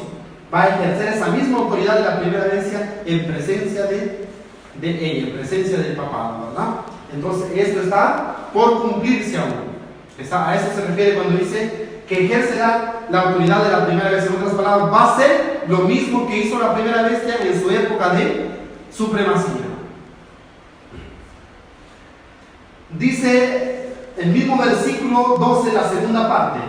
Va a ejercer esa misma autoridad de la primera bestia en presencia de ella, en presencia del papado, ¿verdad? Entonces, esto está por cumplirse aún. A eso se refiere cuando dice que ejercerá la autoridad de la primera bestia. En otras palabras, va a ser lo mismo que hizo la primera bestia en su época de supremacía. Dice el mismo versículo 12, la segunda parte: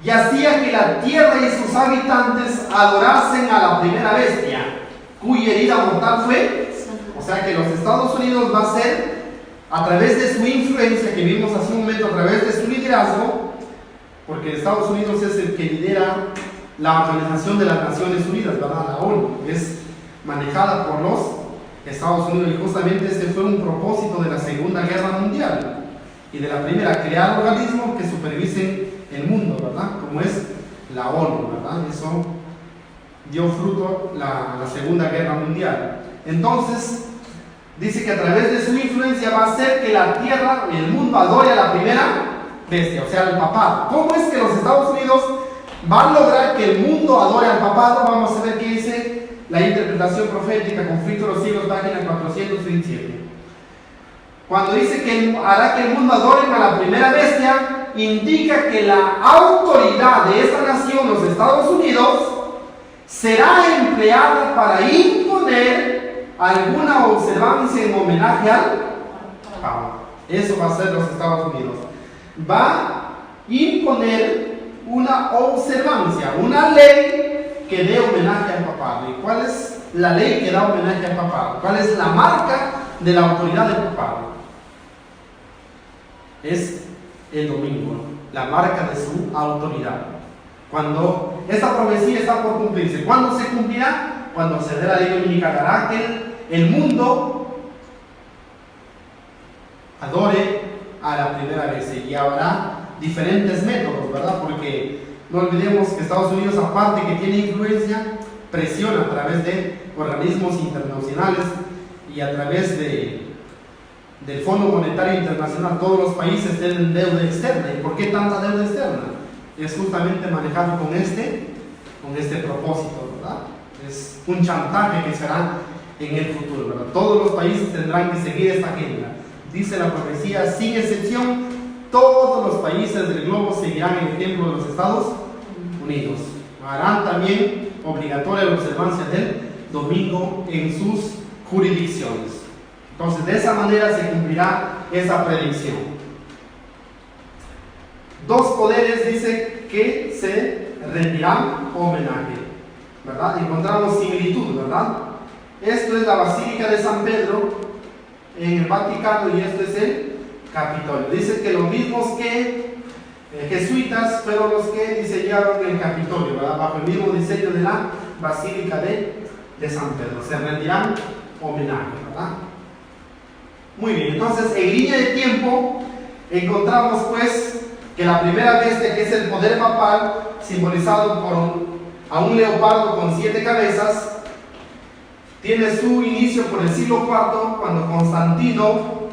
y hacía que la tierra y sus habitantes adorasen a la primera bestia, cuya herida mortal fue. O sea que los Estados Unidos va a ser, a través de su influencia, que vimos hace un momento, a través de su liderazgo, porque Estados Unidos es el que lidera la Organización de las Naciones Unidas, ¿verdad? La ONU, es manejada por los Estados Unidos, y justamente ese fue un propósito de la Segunda Guerra Mundial y de la primera, crear organismos que supervisen el mundo, ¿verdad? Como es la ONU, ¿verdad? Eso dio fruto la Segunda Guerra Mundial. Entonces, dice que a través de su influencia va a hacer que la tierra y el mundo adore a la primera bestia, o sea, al papado. ¿Cómo es que los Estados Unidos van a lograr que el mundo adore al papado? Vamos a ver qué dice la interpretación profética, Conflicto de los siglos, página 427. Cuando dice que hará que el mundo adore a la primera bestia, indica que la autoridad de esta nación, los Estados Unidos, será empleada para imponer alguna observancia en homenaje al papado. Eso va a ser los Estados Unidos. Va a imponer una observancia, una ley que dé homenaje al papado. ¿Y cuál es la ley que da homenaje al papado? ¿Cuál es la marca de la autoridad del papado? Es el domingo, la marca de su autoridad. Cuando esta profecía está por cumplirse, ¿cuándo se cumplirá? Cuando se dé la ley dominica, hará que el mundo adore a la primera vez, y habrá diferentes métodos, ¿verdad? Porque no olvidemos que Estados Unidos, aparte que tiene influencia, presiona a través de organismos internacionales y a través del Fondo Monetario Internacional. Todos los países tienen deuda externa. ¿Y por qué tanta deuda externa? Es justamente manejado con este propósito, ¿verdad? Es un chantaje que será en el futuro, ¿verdad? Todos los países tendrán que seguir esta agenda. Dice la profecía, sin excepción, todos los países del globo seguirán el ejemplo de los Estados Unidos. Harán también obligatoria la observancia del domingo en sus jurisdicciones. Entonces, de esa manera se cumplirá esa predicción. Dos poderes dice que se rendirán homenaje, ¿verdad? Encontramos similitud, ¿verdad? Esto es la Basílica de San Pedro en el Vaticano y esto es el Capitolio. Dice que los mismos que jesuitas fueron los que diseñaron el Capitolio, ¿verdad? Bajo el mismo diseño de la Basílica de de San Pedro. Se rendirán homenaje, ¿verdad? Muy bien, entonces en línea de tiempo encontramos pues que la primera bestia, que es el poder papal, simbolizado a un leopardo con 7 cabezas, tiene su inicio por el siglo IV, cuando Constantino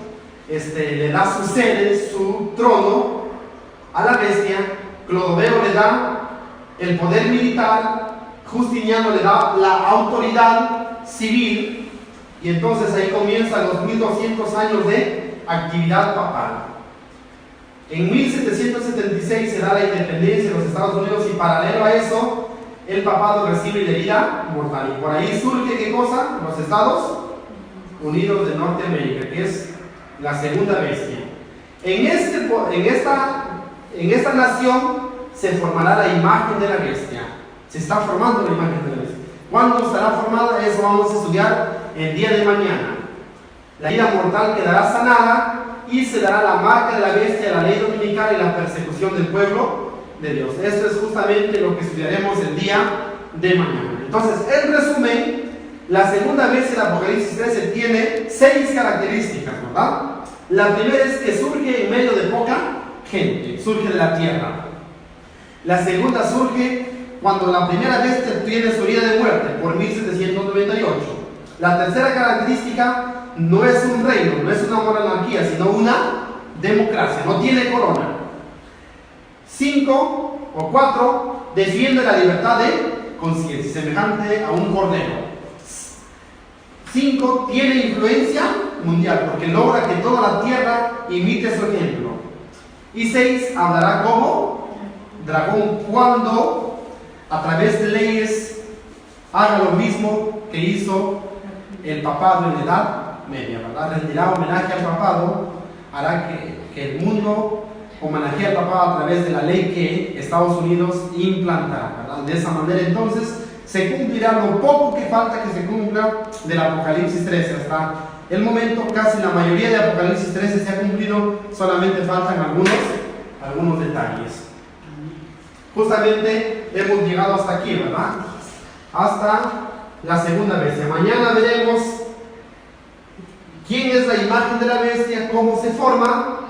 le da su sede, su trono a la bestia. Clodoveo le da el poder militar, Justiniano le da la autoridad civil, y entonces ahí comienzan los 1200 años de actividad papal. En 1776 se da la independencia de los Estados Unidos, y paralelo a eso el papado recibe la herida mortal, y por ahí surge ¿qué cosa? Los Estados Unidos de Norteamérica, que es la segunda bestia. En esta nación se formará la imagen de la bestia. Se está formando la imagen de la bestia. ¿Cuándo estará formada? Eso vamos a estudiar el día de mañana. La herida mortal quedará sanada y se dará la marca de la bestia, la ley dominical y la persecución del pueblo de Dios. Esto es justamente lo que estudiaremos el día de mañana. Entonces, en resumen, la segunda bestia del Apocalipsis 13 tiene 6 características, ¿verdad? La primera es que surge en medio de poca gente, surge de la tierra. La segunda surge cuando la primera bestia tiene su herida de muerte, por 1798. La tercera característica no es un reino, no es una monarquía, sino una democracia, no tiene corona. 5 o 4, defiende la libertad de conciencia, semejante a un cordero. 5, tiene influencia mundial, porque logra que toda la tierra imite su ejemplo. Y 6, hablará como dragón cuando, a través de leyes, haga lo mismo que hizo el papado en la Edad Media, ¿verdad? Rendirá homenaje al papado, hará que el mundo homenajee al papado a través de la ley que Estados Unidos implantará, ¿verdad? De esa manera entonces se cumplirá lo poco que falta que se cumpla del Apocalipsis 13. Hasta el momento casi la mayoría de Apocalipsis 13 se ha cumplido, solamente faltan algunos detalles. Justamente hemos llegado hasta aquí, ¿verdad? Hasta la segunda bestia. Mañana veremos quién es la imagen de la bestia, cómo se forma,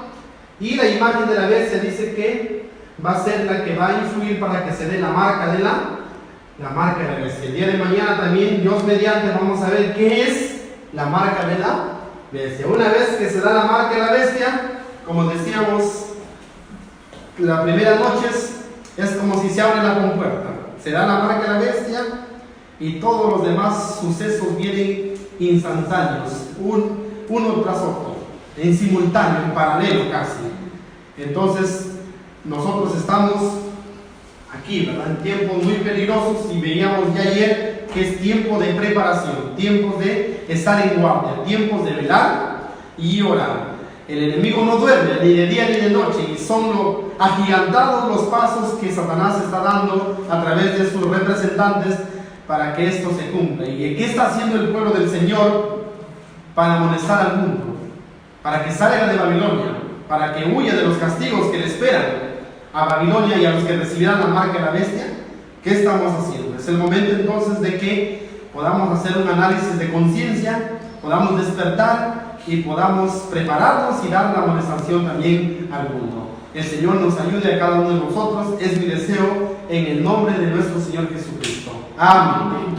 y la imagen de la bestia dice que va a ser la que va a influir para que se dé la marca de la marca de la bestia. El día de mañana también, Dios mediante, vamos a ver qué es la marca de la bestia. Una vez que se da la marca de la bestia, como decíamos, la primera noche es como si se abre la compuerta. Se da la marca de la bestia y todos los demás sucesos vienen instantáneos, uno tras otro, en simultáneo, en paralelo casi. Entonces, nosotros estamos aquí, ¿verdad? En tiempos muy peligrosos, y veíamos ya ayer que es tiempo de preparación, tiempos de estar en guardia, tiempos de velar y orar. El enemigo no duerme ni de día ni de noche, y son agigantados los pasos que Satanás está dando a través de sus representantes para que esto se cumpla. ¿Y qué está haciendo el pueblo del Señor para amonestar al mundo? Para que salga de Babilonia, para que huya de los castigos que le esperan a Babilonia y a los que recibirán la marca de la bestia. ¿Qué estamos haciendo? Es el momento entonces de que podamos hacer un análisis de conciencia, podamos despertar y podamos prepararnos y dar la amonestación también al mundo. El Señor nos ayude a cada uno de nosotros, es mi deseo en el nombre de nuestro Señor Jesucristo. Amén.